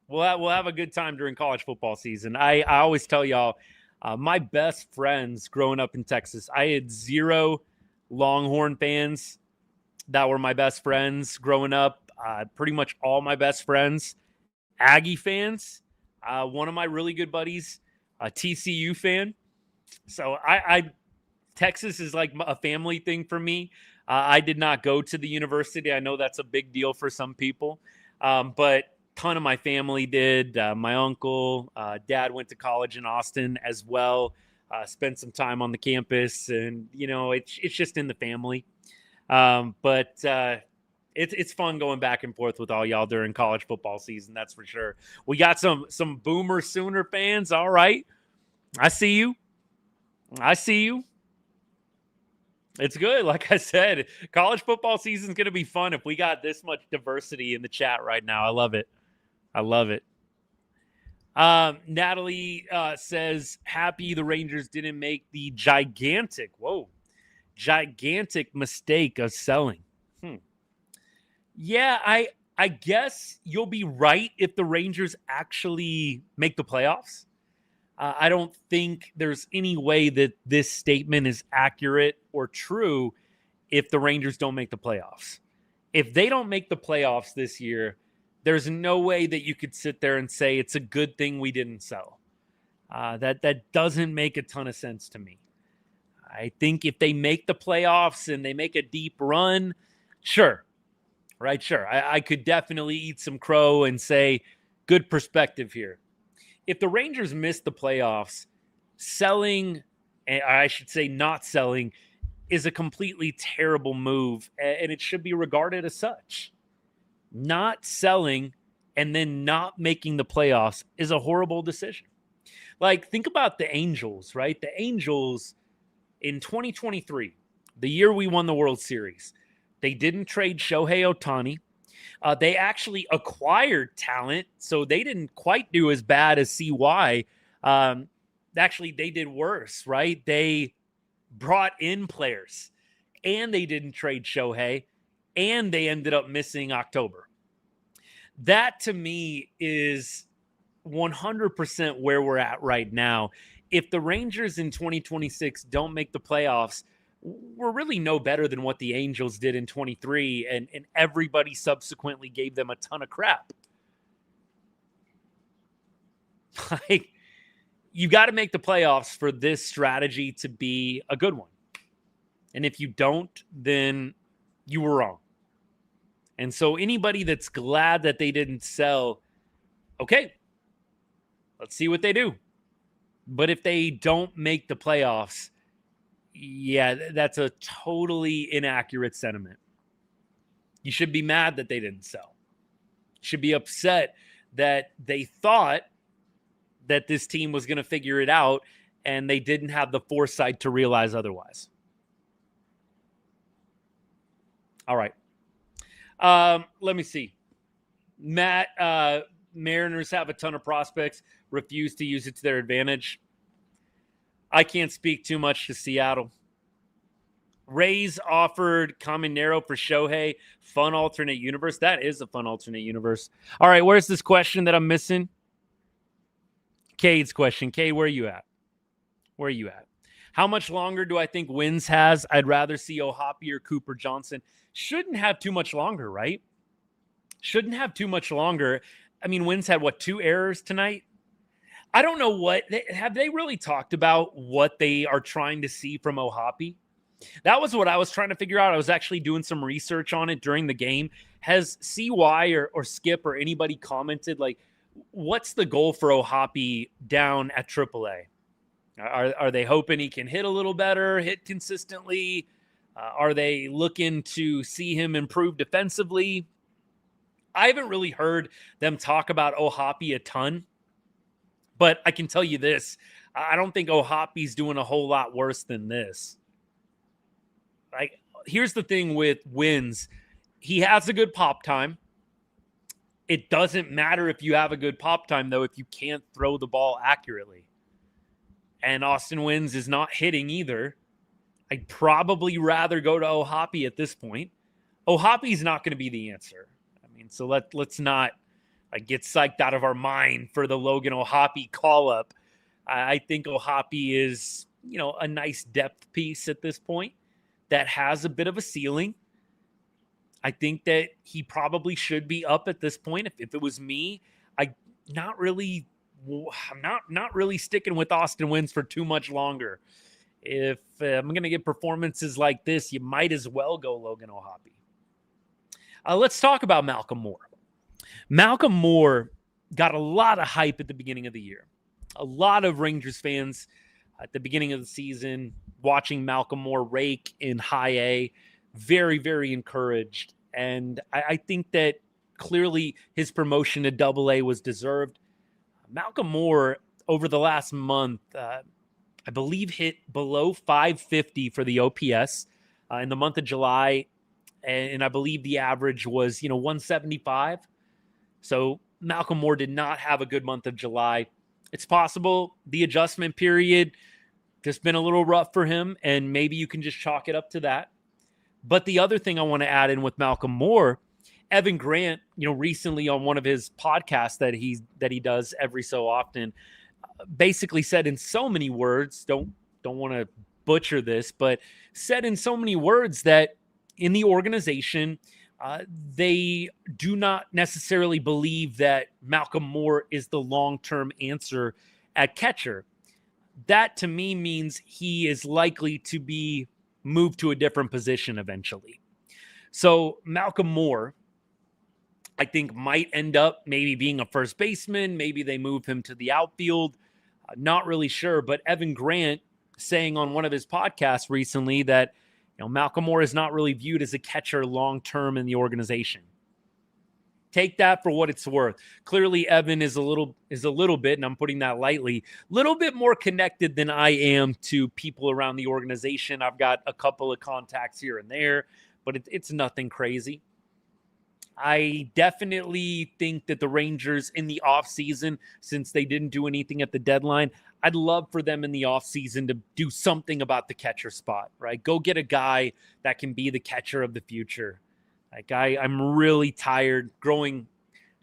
We'll have a good time during college football season. I always tell y'all, my best friends growing up in Texas. I had 0 Longhorn fans that were my best friends growing up. Pretty much all my best friends. Aggie fans, one of my really good buddies, a TCU fan. So Texas is like a family thing for me. I did not go to the university. I know that's a big deal for some people. But ton of my family did. My uncle, dad went to college in Austin as well. Spent some time on the campus, and it's just in the family. But it's fun going back and forth with all y'all during college football season. That's for sure. We got some Boomer Sooner fans. All right, I see you. It's good. Like I said, college football season is going to be fun if we got this much diversity in the chat right now. I love it. Natalie says, happy the Rangers didn't make the gigantic mistake of selling. Yeah, I guess you'll be right if the Rangers actually make the playoffs. I don't think there's any way that this statement is accurate or true if the Rangers don't make the playoffs. If they don't make the playoffs this year, there's no way that you could sit there and say it's a good thing we didn't sell. That doesn't make a ton of sense to me. I think if they make the playoffs and they make a deep run, sure. I could definitely eat some crow and say, good perspective here. If the Rangers miss the playoffs, selling, and I should say not selling, is a completely terrible move, and it should be regarded as such. Not selling and then not making the playoffs is a horrible decision. Like, think about the Angels, right? The Angels in 2023, the year we won the World Series, they didn't trade Shohei Ohtani. They actually acquired talent, so they didn't quite do as bad as CY. Actually, they did worse, right? They brought in players, and they didn't trade Shohei, and they ended up missing October. That, to me, is 100% where we're at right now. If the Rangers in 2026 don't make the playoffs, we're really no better than what the Angels did in 23, and everybody subsequently gave them a ton of crap. Like, you got to make the playoffs for this strategy to be a good one. And if you don't, then you were wrong. And so anybody that's glad that they didn't sell, okay, let's see what they do. But if they don't make the playoffs, yeah, that's a totally inaccurate sentiment. You should be mad that they didn't sell. You should be upset that they thought that this team was going to figure it out and they didn't have the foresight to realize otherwise. All right. Let me see. Matt, Mariners have a ton of prospects, refuse to use it to their advantage. I can't speak too much to Seattle. Rays offered Caminero for Shohei. Fun alternate universe. That is a fun alternate universe. All right, where's this question that I'm missing? Cade's question. Cade, where are you at? How much longer do I think Wynns has? I'd rather see O'Hoppe or Cooper Johnson. Shouldn't have too much longer, right? Shouldn't have too much longer. I mean, Wynns had, 2 errors tonight? I don't know have they really talked about what they are trying to see from O'Hoppe? That was what I was trying to figure out. I was actually doing some research on it during the game. Has CY or Skip or anybody commented, like, what's the goal for O'Hoppe down at AAA? Are they hoping he can hit a little better, hit consistently? Are they looking to see him improve defensively? I haven't really heard them talk about O'Hoppe a ton. But I can tell you this, I don't think O'Hoppe's doing a whole lot worse than this. Like, here's the thing with Wynns. He has a good pop time. It doesn't matter if you have a good pop time, though, if you can't throw the ball accurately. And Austin Wynns is not hitting either. I'd probably rather go to O'Hoppe at this point. O'Hoppe's not going to be the answer. I mean, so let's not get psyched out of our mind for the Logan O'Hoppe call-up. I think O'Hoppe is, a nice depth piece at this point that has a bit of a ceiling. I think that he probably should be up at this point. If it was me, I'm not really sticking with Austin Wynns for too much longer. If I'm going to get performances like this, you might as well go Logan O'Hoppe. Let's talk about Malcolm Moore. Malcolm Moore got a lot of hype at the beginning of the year. A lot of Rangers fans at the beginning of the season watching Malcolm Moore rake in high A, very, very encouraged. And I think that clearly his promotion to double A was deserved. Malcolm Moore, over the last month, I believe hit below 550 for the OPS in the month of July. And I believe the average was, 175. So Malcolm Moore did not have a good month of July. It's possible the adjustment period just been a little rough for him, and maybe you can just chalk it up to that. But the other thing I want to add in with Malcolm Moore, Evan Grant, recently on one of his podcasts that he does every so often, basically said in so many words, don't want to butcher this, but said in so many words that in the organization, they do not necessarily believe that Malcolm Moore is the long-term answer at catcher. That to me means he is likely to be moved to a different position eventually. So Malcolm Moore, I think, might end up maybe being a first baseman. Maybe they move him to the outfield. Not really sure. But Evan Grant saying on one of his podcasts recently that Malcolm Moore is not really viewed as a catcher long-term in the organization. Take that for what it's worth. Clearly, Evan is a little bit, and I'm putting that lightly, a little bit more connected than I am to people around the organization. I've got a couple of contacts here and there, but it's nothing crazy. I definitely think that the Rangers in the offseason, since they didn't do anything at the deadline, I'd love for them in the offseason to do something about the catcher spot, right? Go get a guy that can be the catcher of the future. Like I'm really tired, growing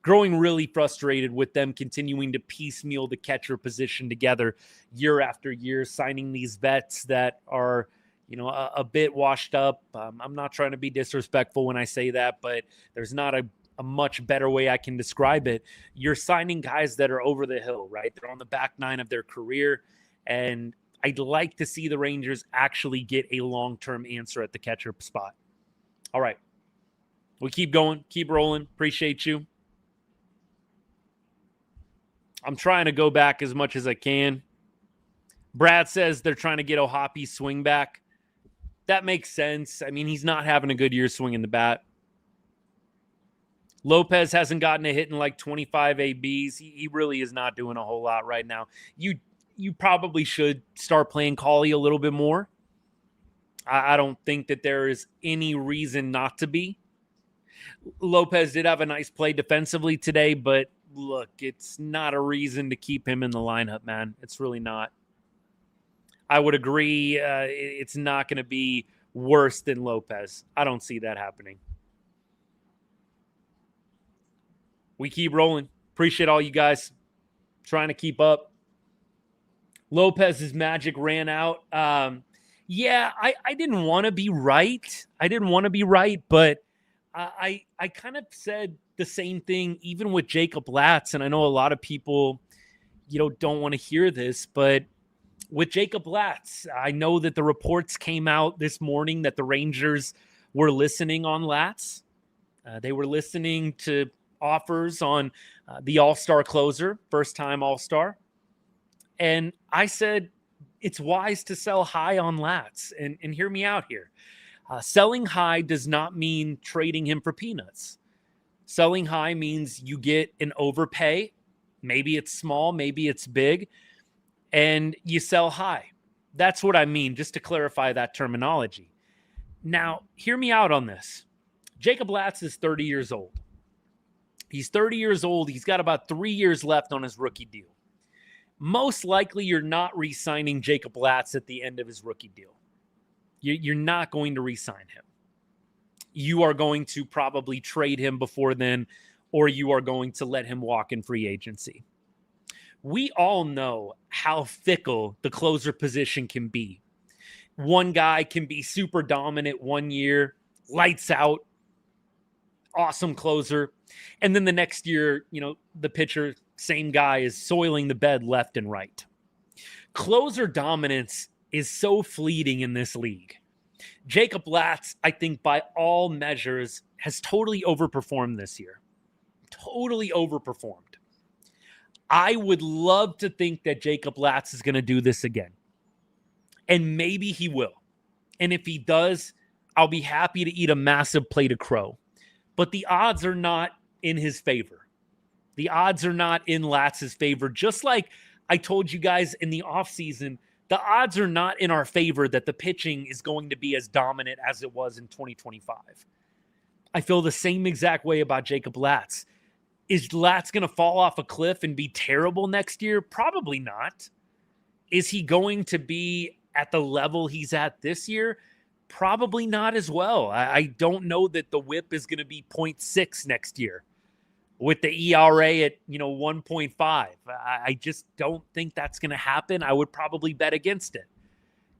really frustrated with them continuing to piecemeal the catcher position together year after year, signing these vets that are, a bit washed up. I'm not trying to be disrespectful when I say that, but there's not a much better way I can describe it. You're signing guys that are over the hill, right? They're on the back nine of their career, and I'd like to see the Rangers actually get a long-term answer at the catcher spot. All right. We keep going, keep rolling. Appreciate you. I'm trying to go back as much as I can. Brad says they're trying to get Ohapi's swing back. That makes sense. I mean, he's not having a good year swinging the bat. Lopez hasn't gotten a hit in like 25 ABs. He really is not doing a whole lot right now. You probably should start playing Cauley a little bit more. I don't think that there is any reason not to be. Lopez did have a nice play defensively today, but look, it's not a reason to keep him in the lineup, man. It's really not. I would agree. It's not going to be worse than Lopez. I don't see that happening. We keep rolling. Appreciate all you guys trying to keep up. Lopez's magic ran out. Yeah, I didn't want to be right. But I kind of said the same thing even with Jacob Latz, and I know a lot of people, don't want to hear this, but with Jacob Latz, I know that the reports came out this morning that the Rangers were listening on Latz. They were listening to offers on the All-Star closer, first-time All-Star. And I said, it's wise to sell high on Latz. And hear me out here. Selling high does not mean trading him for peanuts. Selling high means you get an overpay. Maybe it's small, maybe it's big, and you sell high. That's what I mean, just to clarify that terminology. Now, hear me out on this. Jacob Latz is 30 years old. He's 30 years old. He's got about 3 years left on his rookie deal. Most likely, you're not re-signing Jacob Latz at the end of his rookie deal. You're not going to re-sign him. You are going to probably trade him before then, or you are going to let him walk in free agency. We all know how fickle the closer position can be. One guy can be super dominant one year, lights out, awesome closer. And then the next year, the pitcher, same guy, is soiling the bed left and right. Closer dominance is so fleeting in this league. Jacob Latz, I think by all measures, has totally overperformed this year. totally overperformed. I would love to think that Jacob Latz is going to do this again. And maybe he will. And if he does, I'll be happy to eat a massive plate of crow. But the odds are not in his favor. The odds are not in Latz's favor. Just like I told you guys in the offseason, the odds are not in our favor that the pitching is going to be as dominant as it was in 2025. I feel the same exact way about Jacob Latz. Is Latz going to fall off a cliff and be terrible next year? Probably not. Is he going to be at the level he's at this year? Probably not as well. I don't know that the whip is going to be 0.6 next year with the ERA at 1.5. I just don't think that's going to happen. I would probably bet against it.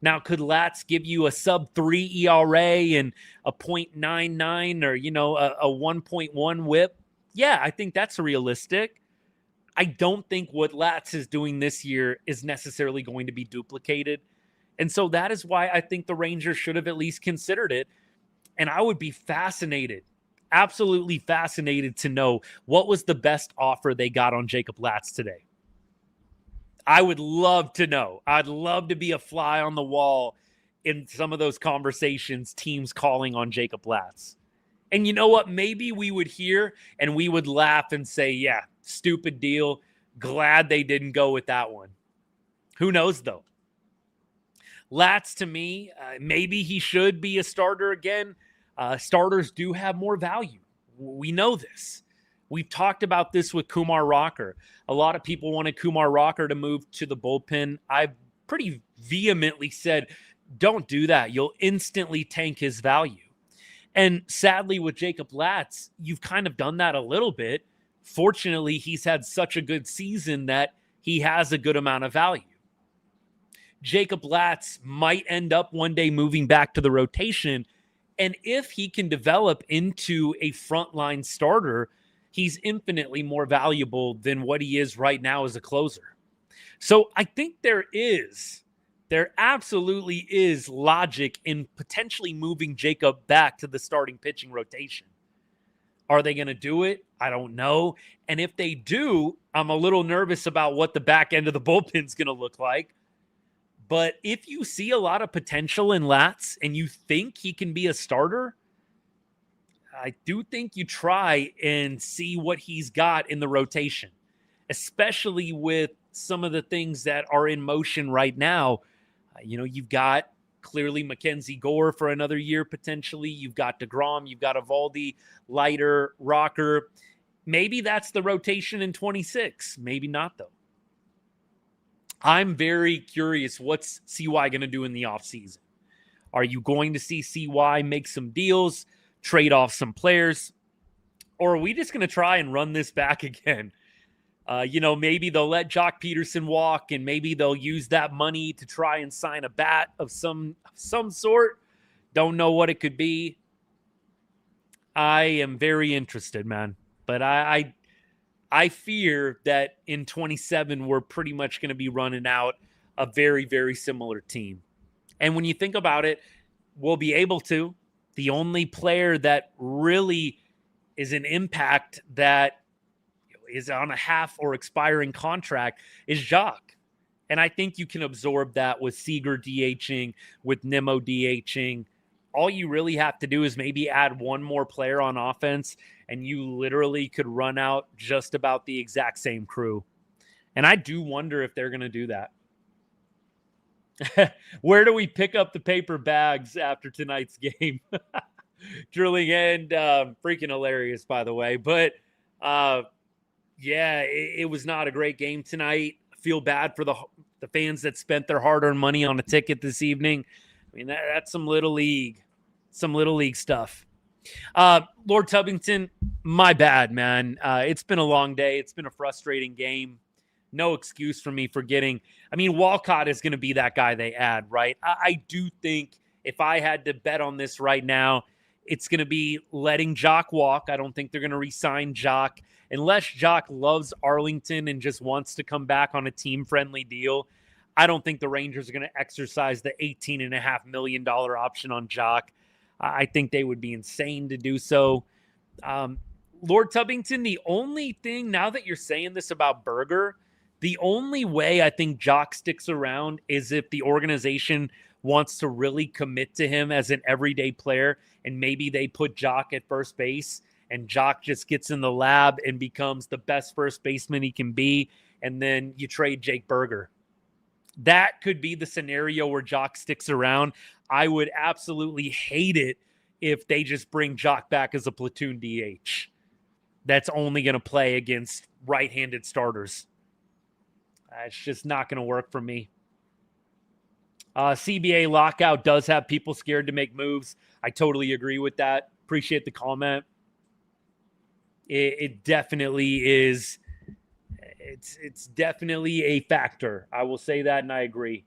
Now, could Latz give you a sub-3 ERA and a 0.99 or, a 1.1 whip? Yeah, I think that's realistic. I don't think what Latz is doing this year is necessarily going to be duplicated. And so that is why I think the Rangers should have at least considered it. And I would be fascinated, absolutely fascinated to know what was the best offer they got on Jacob Latz today. I would love to know. I'd love to be a fly on the wall in some of those conversations, teams calling on Jacob Latz. And you know what? Maybe we would hear and we would laugh and say, yeah, stupid deal. Glad they didn't go with that one. Who knows, though? Latz, to me, maybe he should be a starter again. Starters do have more value. We know this. We've talked about this with Kumar Rocker. A lot of people wanted Kumar Rocker to move to the bullpen. I've pretty vehemently said, don't do that. You'll instantly tank his value. And sadly, with Jacob Latz, you've kind of done that a little bit. Fortunately, he's had such a good season that he has a good amount of value. Jacob Latz might end up one day moving back to the rotation. And if he can develop into a frontline starter, he's infinitely more valuable than what he is right now as a closer. So I think there absolutely is logic in potentially moving Jacob back to the starting pitching rotation. Are they going to do it? I don't know. And if they do, I'm a little nervous about what the back end of the bullpen is going to look like. But if you see a lot of potential in Latz and you think he can be a starter, I do think you try and see what he's got in the rotation, especially with some of the things that are in motion right now. You've got clearly Mackenzie Gore for another year potentially. You've got DeGrom. You've got Evaldi, Leiter, Rocker. Maybe that's the rotation in 26. Maybe not, though. I'm very curious what's CY going to do in the offseason. Are you going to see CY make some deals, trade off some players, or are we just going to try and run this back again? Maybe they'll let Jock Peterson walk, and maybe they'll use that money to try and sign a bat of some sort. Don't know what it could be. I am very interested, man. But I fear that in 27, we're pretty much going to be running out a very, very similar team. And when you think about it, we'll be able to. The only player that really is an impact that is on a half or expiring contract is Jock. And I think you can absorb that with Seager DHing, with Nimmo DHing. All you really have to do is maybe add one more player on offense, and you literally could run out just about the exact same crew. And I do wonder if they're going to do that. Where do we pick up the paper bags after tonight's game? Drilling end, freaking hilarious, by the way. But, it was not a great game tonight. I feel bad for the fans that spent their hard-earned money on a ticket this evening. I mean, that's some little league stuff. Lord Tubbington, my bad, man. It's been a long day. It's been a frustrating game. No excuse for me forgetting. I mean, Walcott is going to be that guy they add, right? I do think if I had to bet on this right now, it's going to be letting Jock walk. I don't think they're going to re-sign Jock. Unless Jock loves Arlington and just wants to come back on a team-friendly deal, I don't think the Rangers are going to exercise the $18.5 million option on Jock. I think they would be insane to do so. Lord Tubbington, the only thing, now that you're saying this about Berger, the only way I think Jock sticks around is if the organization wants to really commit to him as an everyday player, and maybe they put Jock at first base, and Jock just gets in the lab and becomes the best first baseman he can be, and then you trade Jake Berger. That could be the scenario where Jock sticks around. I would absolutely hate it if they just bring Jock back as a platoon DH that's only going to play against right-handed starters. It's just not going to work for me. CBA lockout does have people scared to make moves. I totally agree with that. Appreciate the comment. It definitely is. It's definitely a factor. I will say that, and I agree.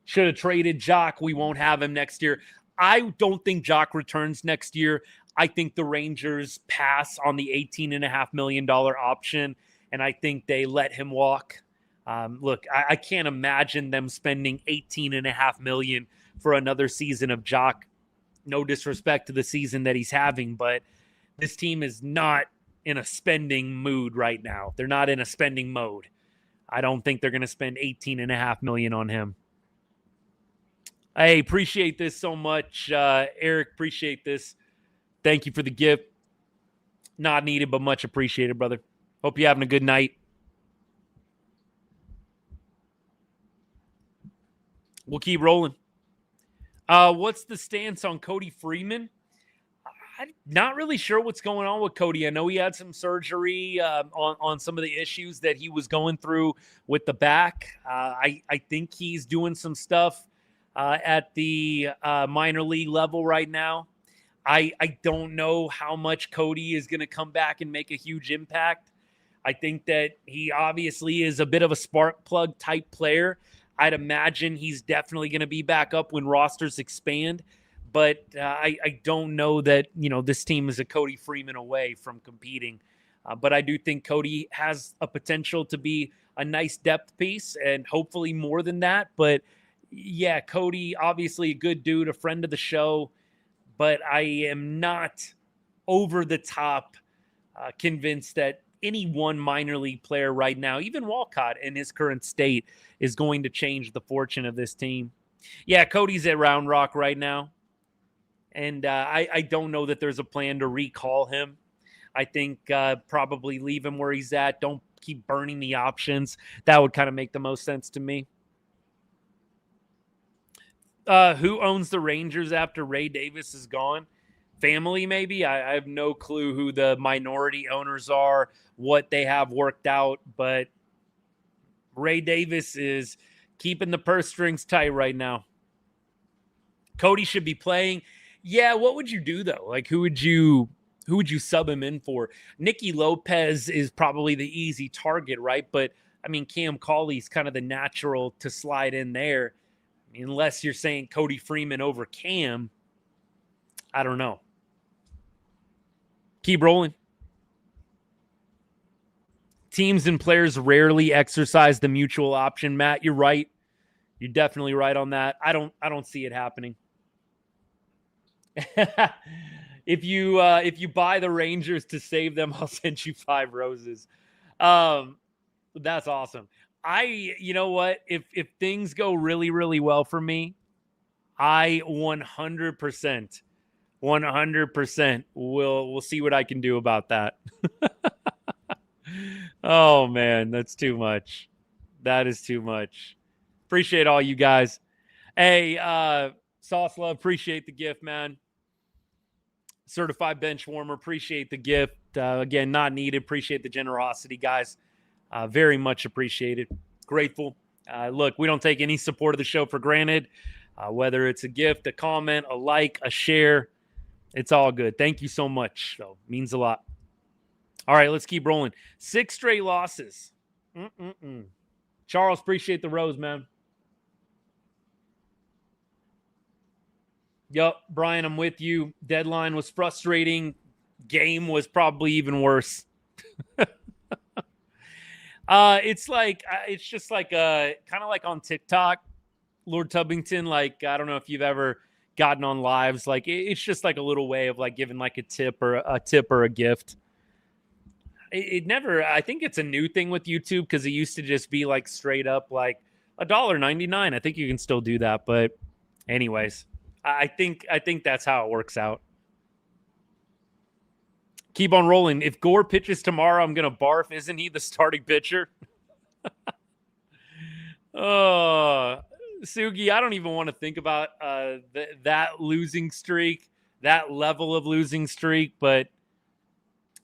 Should have traded Jock. We won't have him next year. I don't think Jock returns next year. I think the Rangers pass on the $18.5 million option, and I think they let him walk. Look, I can't imagine them spending $18.5 million for another season of Jock. No disrespect to the season that he's having, but this team is not in a spending mood right now. They're not in a spending mode. I don't think they're going to spend $18.5 million on him. Hey, appreciate this so much. Eric, appreciate this. Thank you for the gift. Not needed, but much appreciated, brother. Hope you're having a good night. We'll keep rolling. What's the stance on Cody Freeman? I'm not really sure what's going on with Cody. I know he had some surgery on some of the issues that he was going through with the back. I think he's doing some stuff at the minor league level right now. I don't know how much Cody is going to come back and make a huge impact. I think that he obviously is a bit of a spark plug type player. I'd imagine he's definitely going to be back up when rosters expand. But I don't know that, this team is a Cody Freeman away from competing. But I do think Cody has a potential to be a nice depth piece and hopefully more than that. But yeah, Cody, obviously a good dude, a friend of the show. But I am not over the top convinced that any one minor league player right now, even Walcott in his current state, is going to change the fortune of this team. Yeah, Cody's at Round Rock right now. And I don't know that there's a plan to recall him. I think probably leave him where he's at. Don't keep burning the options. That would kind of make the most sense to me. Who owns the Rangers after Ray Davis is gone? Family, maybe? I have no clue who the minority owners are, what they have worked out. But Ray Davis is keeping the purse strings tight right now. Cody should be playing. Yeah, what would you do, though? Like, who would you sub him in for? Nicky Lopez is probably the easy target, right? But, I mean, Cam Cauley's kind of the natural to slide in there. Unless you're saying Cody Freeman over Cam, I don't know. Keep rolling. Teams and players rarely exercise the mutual option. Matt, you're right. You're definitely right on that. I don't see it happening. If you buy the Rangers to save them, I'll send you 5 roses. That's awesome. You know what? If things go really, really well for me, I 100% will see what I can do about that. Oh man, that's too much. That is too much. Appreciate all you guys. Hey, Sauce Love, appreciate the gift, man. Certified bench warmer, appreciate the gift. Again, not needed. Appreciate the generosity, guys. Very much appreciated. Grateful. Look, we don't take any support of the show for granted. Whether it's a gift, a comment, a like, a share, it's all good. Thank you so much. So means a lot. All right, let's keep rolling. 6 straight losses. Charles, appreciate the rose, man. Yep, Brian, I'm with you. Deadline was frustrating. Game was probably even worse. It's just like kind of like on TikTok, Lord Tubbington. Like, I don't know if you've ever gotten on lives. Like it's just like a little way of like giving like a tip or a gift. It never, I think it's a new thing with YouTube because it used to just be like straight up like $1.99. I think you can still do that. But anyways, I think that's how it works out. Keep on rolling. If Gore pitches tomorrow, I'm going to barf. Isn't he the starting pitcher? Oh, Sugi, I don't even want to think about that losing streak, that level of losing streak. But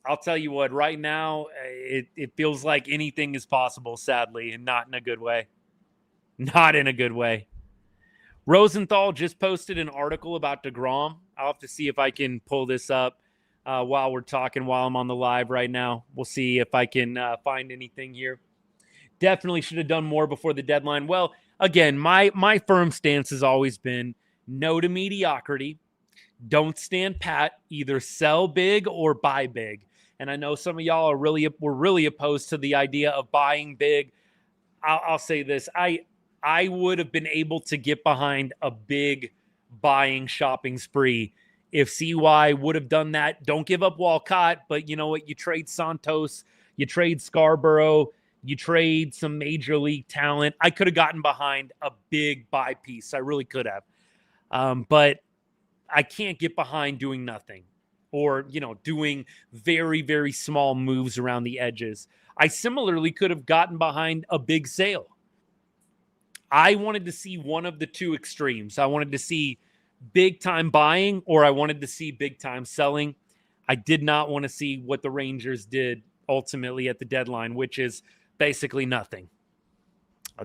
I'll tell you what, right now, it feels like anything is possible, sadly, and not in a good way. Not in a good way. Rosenthal just posted an article about DeGrom. I'll have to see if I can pull this up while we're talking, while I'm on the live right now. We'll see if I can find anything here. Definitely should have done more before the deadline. Well, again, my firm stance has always been no to mediocrity. Don't stand pat. Either sell big or buy big. And I know some of y'all were really opposed to the idea of buying big. I'll say this. I would have been able to get behind a big buying shopping spree if CY would have done that. Don't give up Walcott, but you know what? You trade Santos, you trade Scarborough, you trade some major league talent. I could have gotten behind a big buy piece. I really could have. But I can't get behind doing nothing or, doing very, very small moves around the edges. I similarly could have gotten behind a big sale. I wanted to see one of the two extremes. I wanted to see big time buying or I wanted to see big time selling. I did not want to see what the Rangers did ultimately at the deadline, which is basically nothing.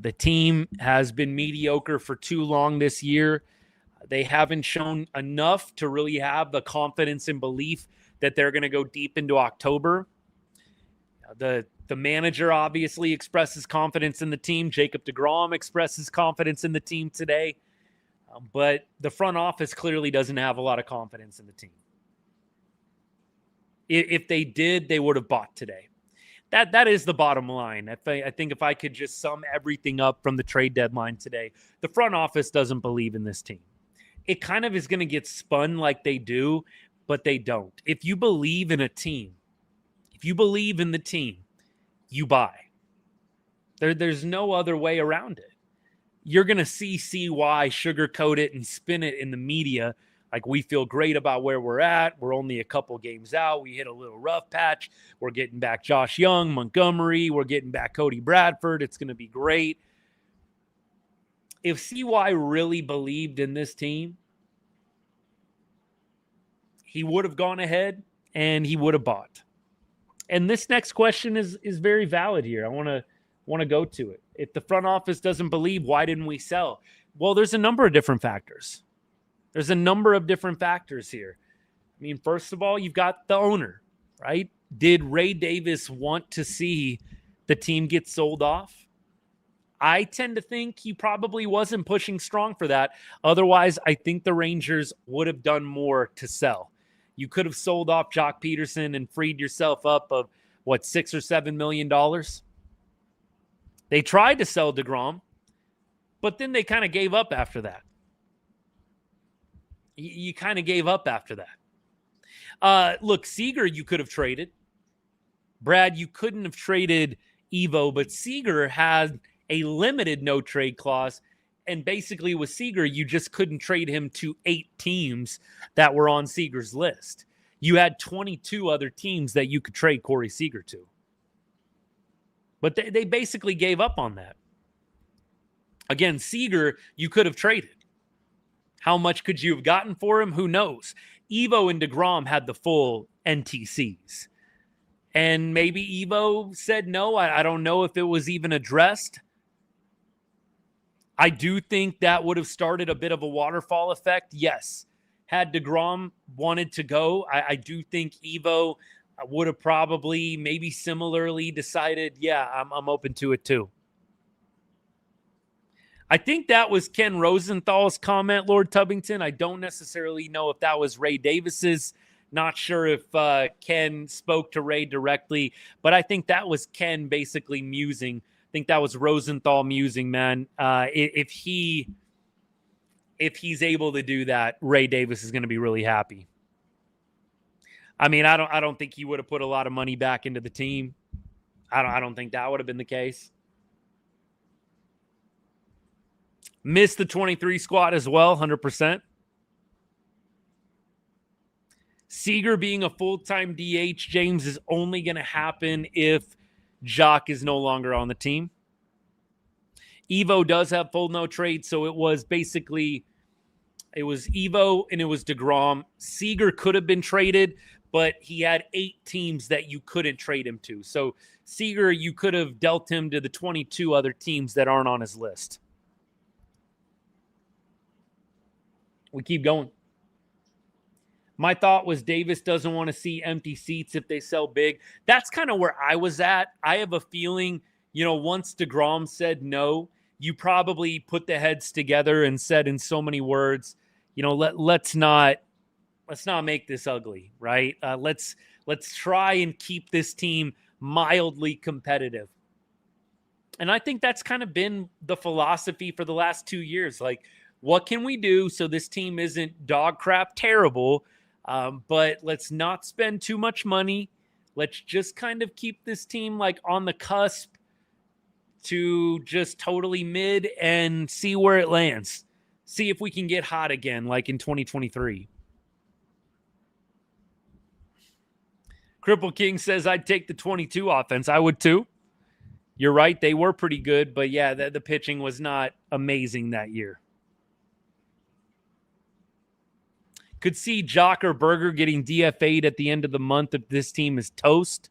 The team has been mediocre for too long this year. They haven't shown enough to really have the confidence and belief that they're going to go deep into October. The manager obviously expresses confidence in the team. Jacob deGrom expresses confidence in the team today. But the front office clearly doesn't have a lot of confidence in the team. If they did, they would have bought today. That is the bottom line. I think if I could just sum everything up from the trade deadline today, the front office doesn't believe in this team. It kind of is going to get spun like they do, but they don't. If you believe in a team, if you believe in the team, you buy. There's no other way around it. You're going to see CY sugarcoat it and spin it in the media like we feel great about where we're at. We're only a couple games out. We hit a little rough patch. We're getting back Josh Jung, Montgomery. We're getting back Cody Bradford. It's going to be great. If CY really believed in this team, he would have gone ahead and he would have bought. And this next question is very valid here. I want to go to it. If the front office doesn't believe, why didn't we sell? Well, there's a number of different factors. There's a number of different factors here. I mean, first of all, you've got the owner, right? Did Ray Davis want to see the team get sold off? I tend to think he probably wasn't pushing strong for that. Otherwise, I think the Rangers would have done more to sell. You could have sold off Jock Peterson and freed yourself up of, $6 or $7 million? They tried to sell DeGrom, but then they kind of gave up after that. You kind of gave up after that. Look, Seager, you could have traded. Brad, you couldn't have traded Evo, but Seager had a limited no-trade clause. And basically with Seager, you just couldn't trade him to 8 teams that were on Seager's list. You had 22 other teams that you could trade Corey Seager to. But they basically gave up on that. Again, Seager, you could have traded. How much could you have gotten for him? Who knows? Evo and DeGrom had the full NTCs. And maybe Evo said no. I don't know if it was even addressed. I do think that would have started a bit of a waterfall effect. Yes. Had DeGrom wanted to go, I do think Evo would have probably maybe similarly decided, yeah, I'm open to it too. I think that was Ken Rosenthal's comment, Lord Tubbington. I don't necessarily know if that was Ray Davis's. Not sure if Ken spoke to Ray directly, but I think that was Ken basically musing. I think that was Rosenthal musing, man. If he if he's able to do that, Ray Davis is going to be really happy. I mean, I don't think he would have put a lot of money back into the team. I don't think that would have been the case. Missed the 23 squad as well, 100%. Seager being a full-time DH, James, is only going to happen if Jock is no longer on the team. Evo does have full no trade, so it was basically, it was Evo and it was DeGrom. Seager could have been traded, but he had 8 teams that you couldn't trade him to. So Seager, you could have dealt him to the 22 other teams that aren't on his list. We keep going. My thought was Davis doesn't want to see empty seats if they sell big. That's kind of where I was at. I have a feeling, once DeGrom said no, you probably put the heads together and said in so many words, let's not make this ugly, right? Let's try and keep this team mildly competitive. And I think that's kind of been the philosophy for the last 2 years. Like, what can we do so this team isn't dog crap terrible, but let's not spend too much money. Let's just kind of keep this team like on the cusp to just totally mid and see where it lands. See if we can get hot again like in 2023. Cripple King says, I'd take the 22 offense. I would too. You're right. They were pretty good, but yeah, the pitching was not amazing that year. Could see Jock or Berger getting DFA'd at the end of the month if this team is toast.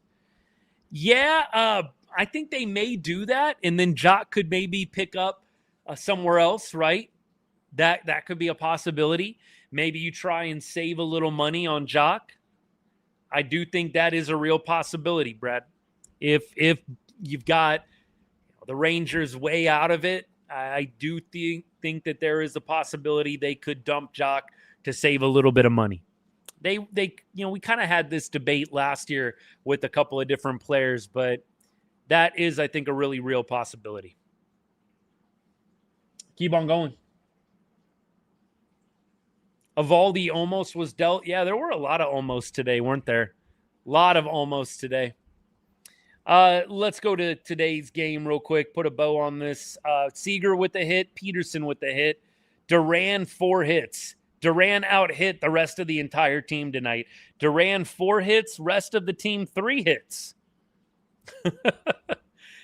Yeah, I think they may do that, and then Jock could maybe pick up somewhere else, right? That could be a possibility. Maybe you try and save a little money on Jock. I do think that is a real possibility, Brad. If you've got the Rangers way out of it, I do think that there is a possibility they could dump Jock to save a little bit of money. They we kind of had this debate last year with a couple of different players, but that is, I think, a really real possibility. Keep on going. Evaldi almost was dealt. Yeah, there were a lot of almost today, weren't there? A lot of almost today. Let's go to today's game real quick. Put a bow on this. Seager with the hit. Peterson with the hit. Duran 4 hits. Duran out-hit the rest of the entire team tonight. Duran 4 hits. Rest of the team 3 hits.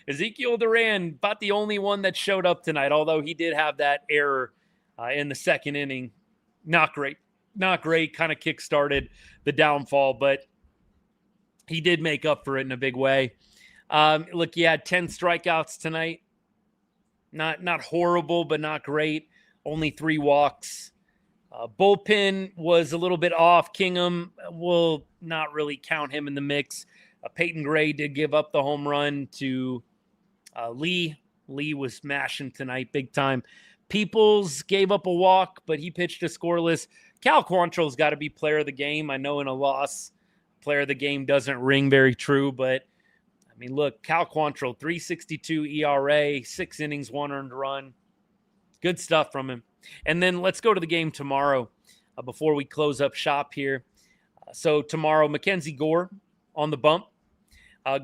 Ezequiel Duran, about the only one that showed up tonight, although he did have that error in the second inning. Not great. Not great. Kind of kick-started the downfall, but he did make up for it in a big way. Look, he had 10 strikeouts tonight. Not horrible, but not great. Only 3 walks. Bullpen was a little bit off. Kingham will not really count him in the mix. Peyton Gray did give up the home run to Lee. Lee was smashing tonight big time. Peoples gave up a walk, but he pitched a scoreless. Cal Quantrill's got to be player of the game. I know in a loss, player of the game doesn't ring very true, but I mean, look, Cal Quantrill, 3.62 ERA, 6 innings, 1 earned run. Good stuff from him. And then let's go to the game tomorrow before we close up shop here. So tomorrow, Mackenzie Gore on the bump.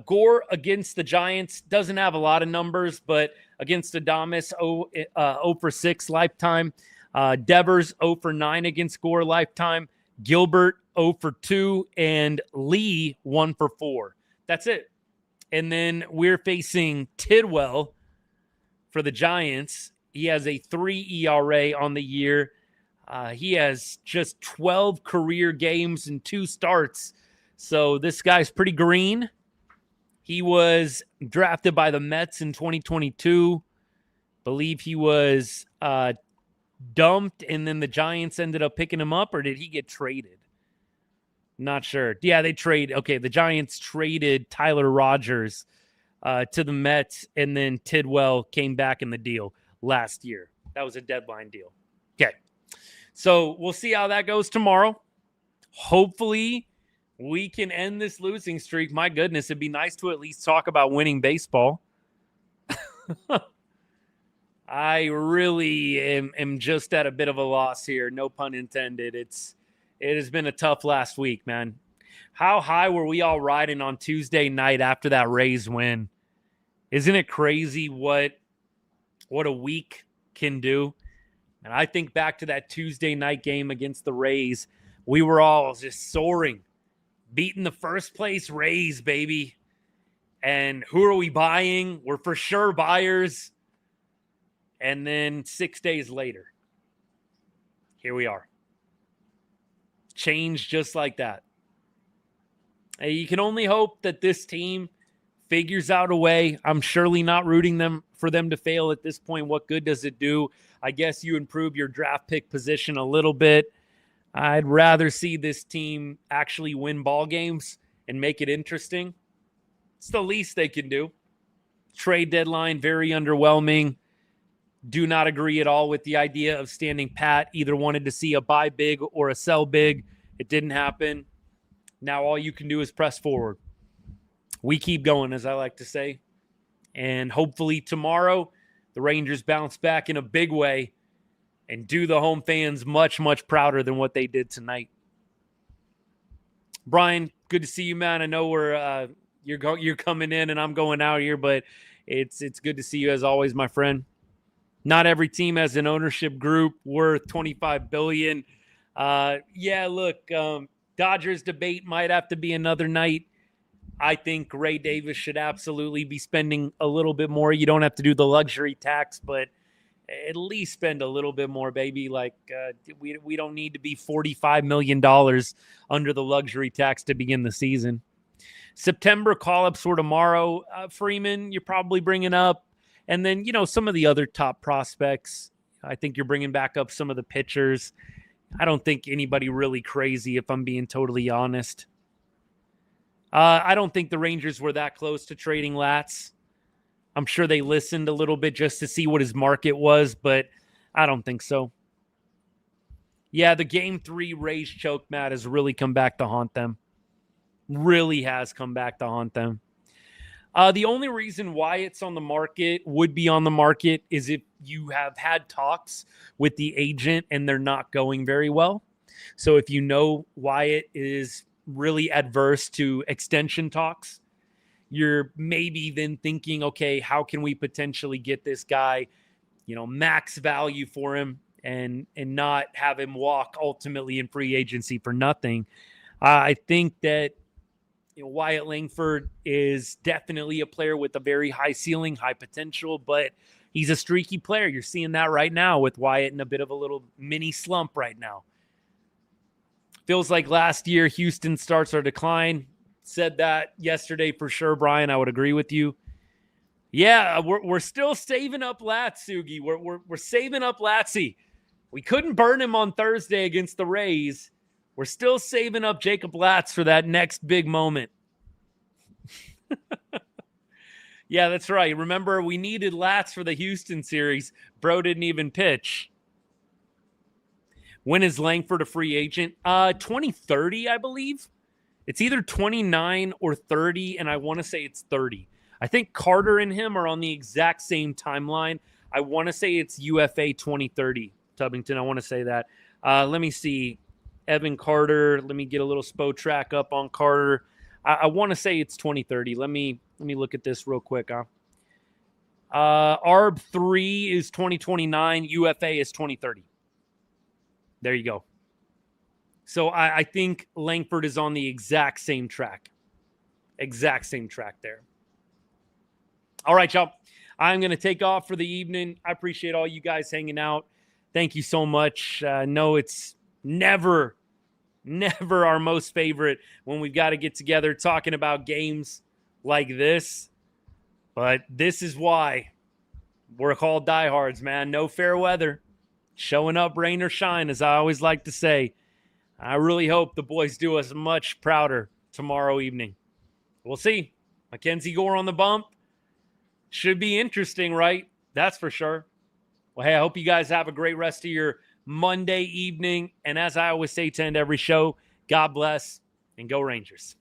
Gore against the Giants doesn't have a lot of numbers, but against Adames, 0 for 6 lifetime. Devers, 0 for 9 against Gore lifetime. Gilbert, 0 for 2. And Lee, 1 for 4. That's it. And then we're facing Tidwell for the Giants. He has a 3 ERA on the year. He has just 12 career games and 2 starts. So this guy's pretty green. He was drafted by the Mets in 2022. Believe he was dumped, and then the Giants ended up picking him up, or did he get traded? Not sure. Yeah, they trade. Okay, the Giants traded Tyler Rogers to the Mets, and then Tidwell came back in the deal last year. That was a deadline deal. Okay, so we'll see how that goes tomorrow. Hopefully, we can end this losing streak. My goodness, it'd be nice to at least talk about winning baseball. I really am just at a bit of a loss here. No pun intended. It has been a tough last week, man. How high were we all riding on Tuesday night after that Rays win? Isn't it crazy what a week can do? And I think back to that Tuesday night game against the Rays. We were all just soaring, beating the first place Rays, baby. And who are we buying? We're for sure buyers. And then 6 days later, here we are. Change just like that. You can only hope that this team figures out a way. I'm surely not rooting for them to fail at this point. What good does it do? I guess you improve your draft pick position a little bit. I'd rather see this team actually win ball games and make it interesting. It's the least they can do. Trade deadline, very underwhelming. Do not agree at all with the idea of standing pat. Either wanted to see a buy big or a sell big. It didn't happen. Now all you can do is press forward. We keep going, as I like to say. And hopefully tomorrow, the Rangers bounce back in a big way and do the home fans much, much prouder than what they did tonight. Brian, good to see you, man. I know you're coming in and I'm going out here, but it's good to see you as always, my friend. Not every team has an ownership group worth $25 billion. Dodgers debate might have to be another night. I think Ray Davis should absolutely be spending a little bit more. You don't have to do the luxury tax, but at least spend a little bit more, baby. We don't need to be $45 million under the luxury tax to begin the season. September call-ups for tomorrow. Freeman, you're probably bringing up. And then, some of the other top prospects. I think you're bringing back up some of the pitchers. I don't think anybody really crazy, if I'm being totally honest. I don't think the Rangers were that close to trading Latz. I'm sure they listened a little bit just to see what his market was, but I don't think so. Yeah, the Game 3 Rays choke, Matt, has really come back to haunt them. Really has come back to haunt them. The only reason why it's on the market, would be on the market, is if you have had talks with the agent and they're not going very well. So if you know Wyatt is really adverse to extension talks, you're maybe then thinking, okay, how can we potentially get this guy, max value for him and not have him walk ultimately in free agency for nothing. I think that Wyatt Langford is definitely a player with a very high ceiling, high potential, but he's a streaky player. You're seeing that right now with Wyatt in a bit of a little mini slump right now. Feels like last year Houston starts our decline. Said that yesterday for sure, Brian. I would agree with you. Yeah, we're still saving up Latz, Sugi. We're saving up Latzy. We couldn't burn him on Thursday against the Rays. We're still saving up Jacob Latz for that next big moment. Yeah, that's right. Remember, we needed Latz for the Houston series. Bro didn't even pitch. When is Langford a free agent? 2030, I believe. It's either 29 or 30, and I want to say it's 30. I think Carter and him are on the exact same timeline. I want to say it's UFA 2030, Tubbington. I want to say that. Let me see. Evan Carter. Let me get a little SPO track up on Carter. I want to say it's 2030. Let me look at this real quick. ARB 3 is 2029. UFA is 2030. There you go. So I think Langford is on the exact same track. Exact same track there. All right, y'all. I'm going to take off for the evening. I appreciate all you guys hanging out. Thank you so much. No, it's never our most favorite when we've got to get together talking about games like this. But this is why we're called diehards, man. No fair weather. Showing up, rain or shine, as I always like to say. I really hope the boys do us much prouder tomorrow evening. We'll see. Mackenzie Gore on the bump. Should be interesting, right? That's for sure. Well, hey, I hope you guys have a great rest of your Monday evening. And as I always say to end every show, God bless and go Rangers.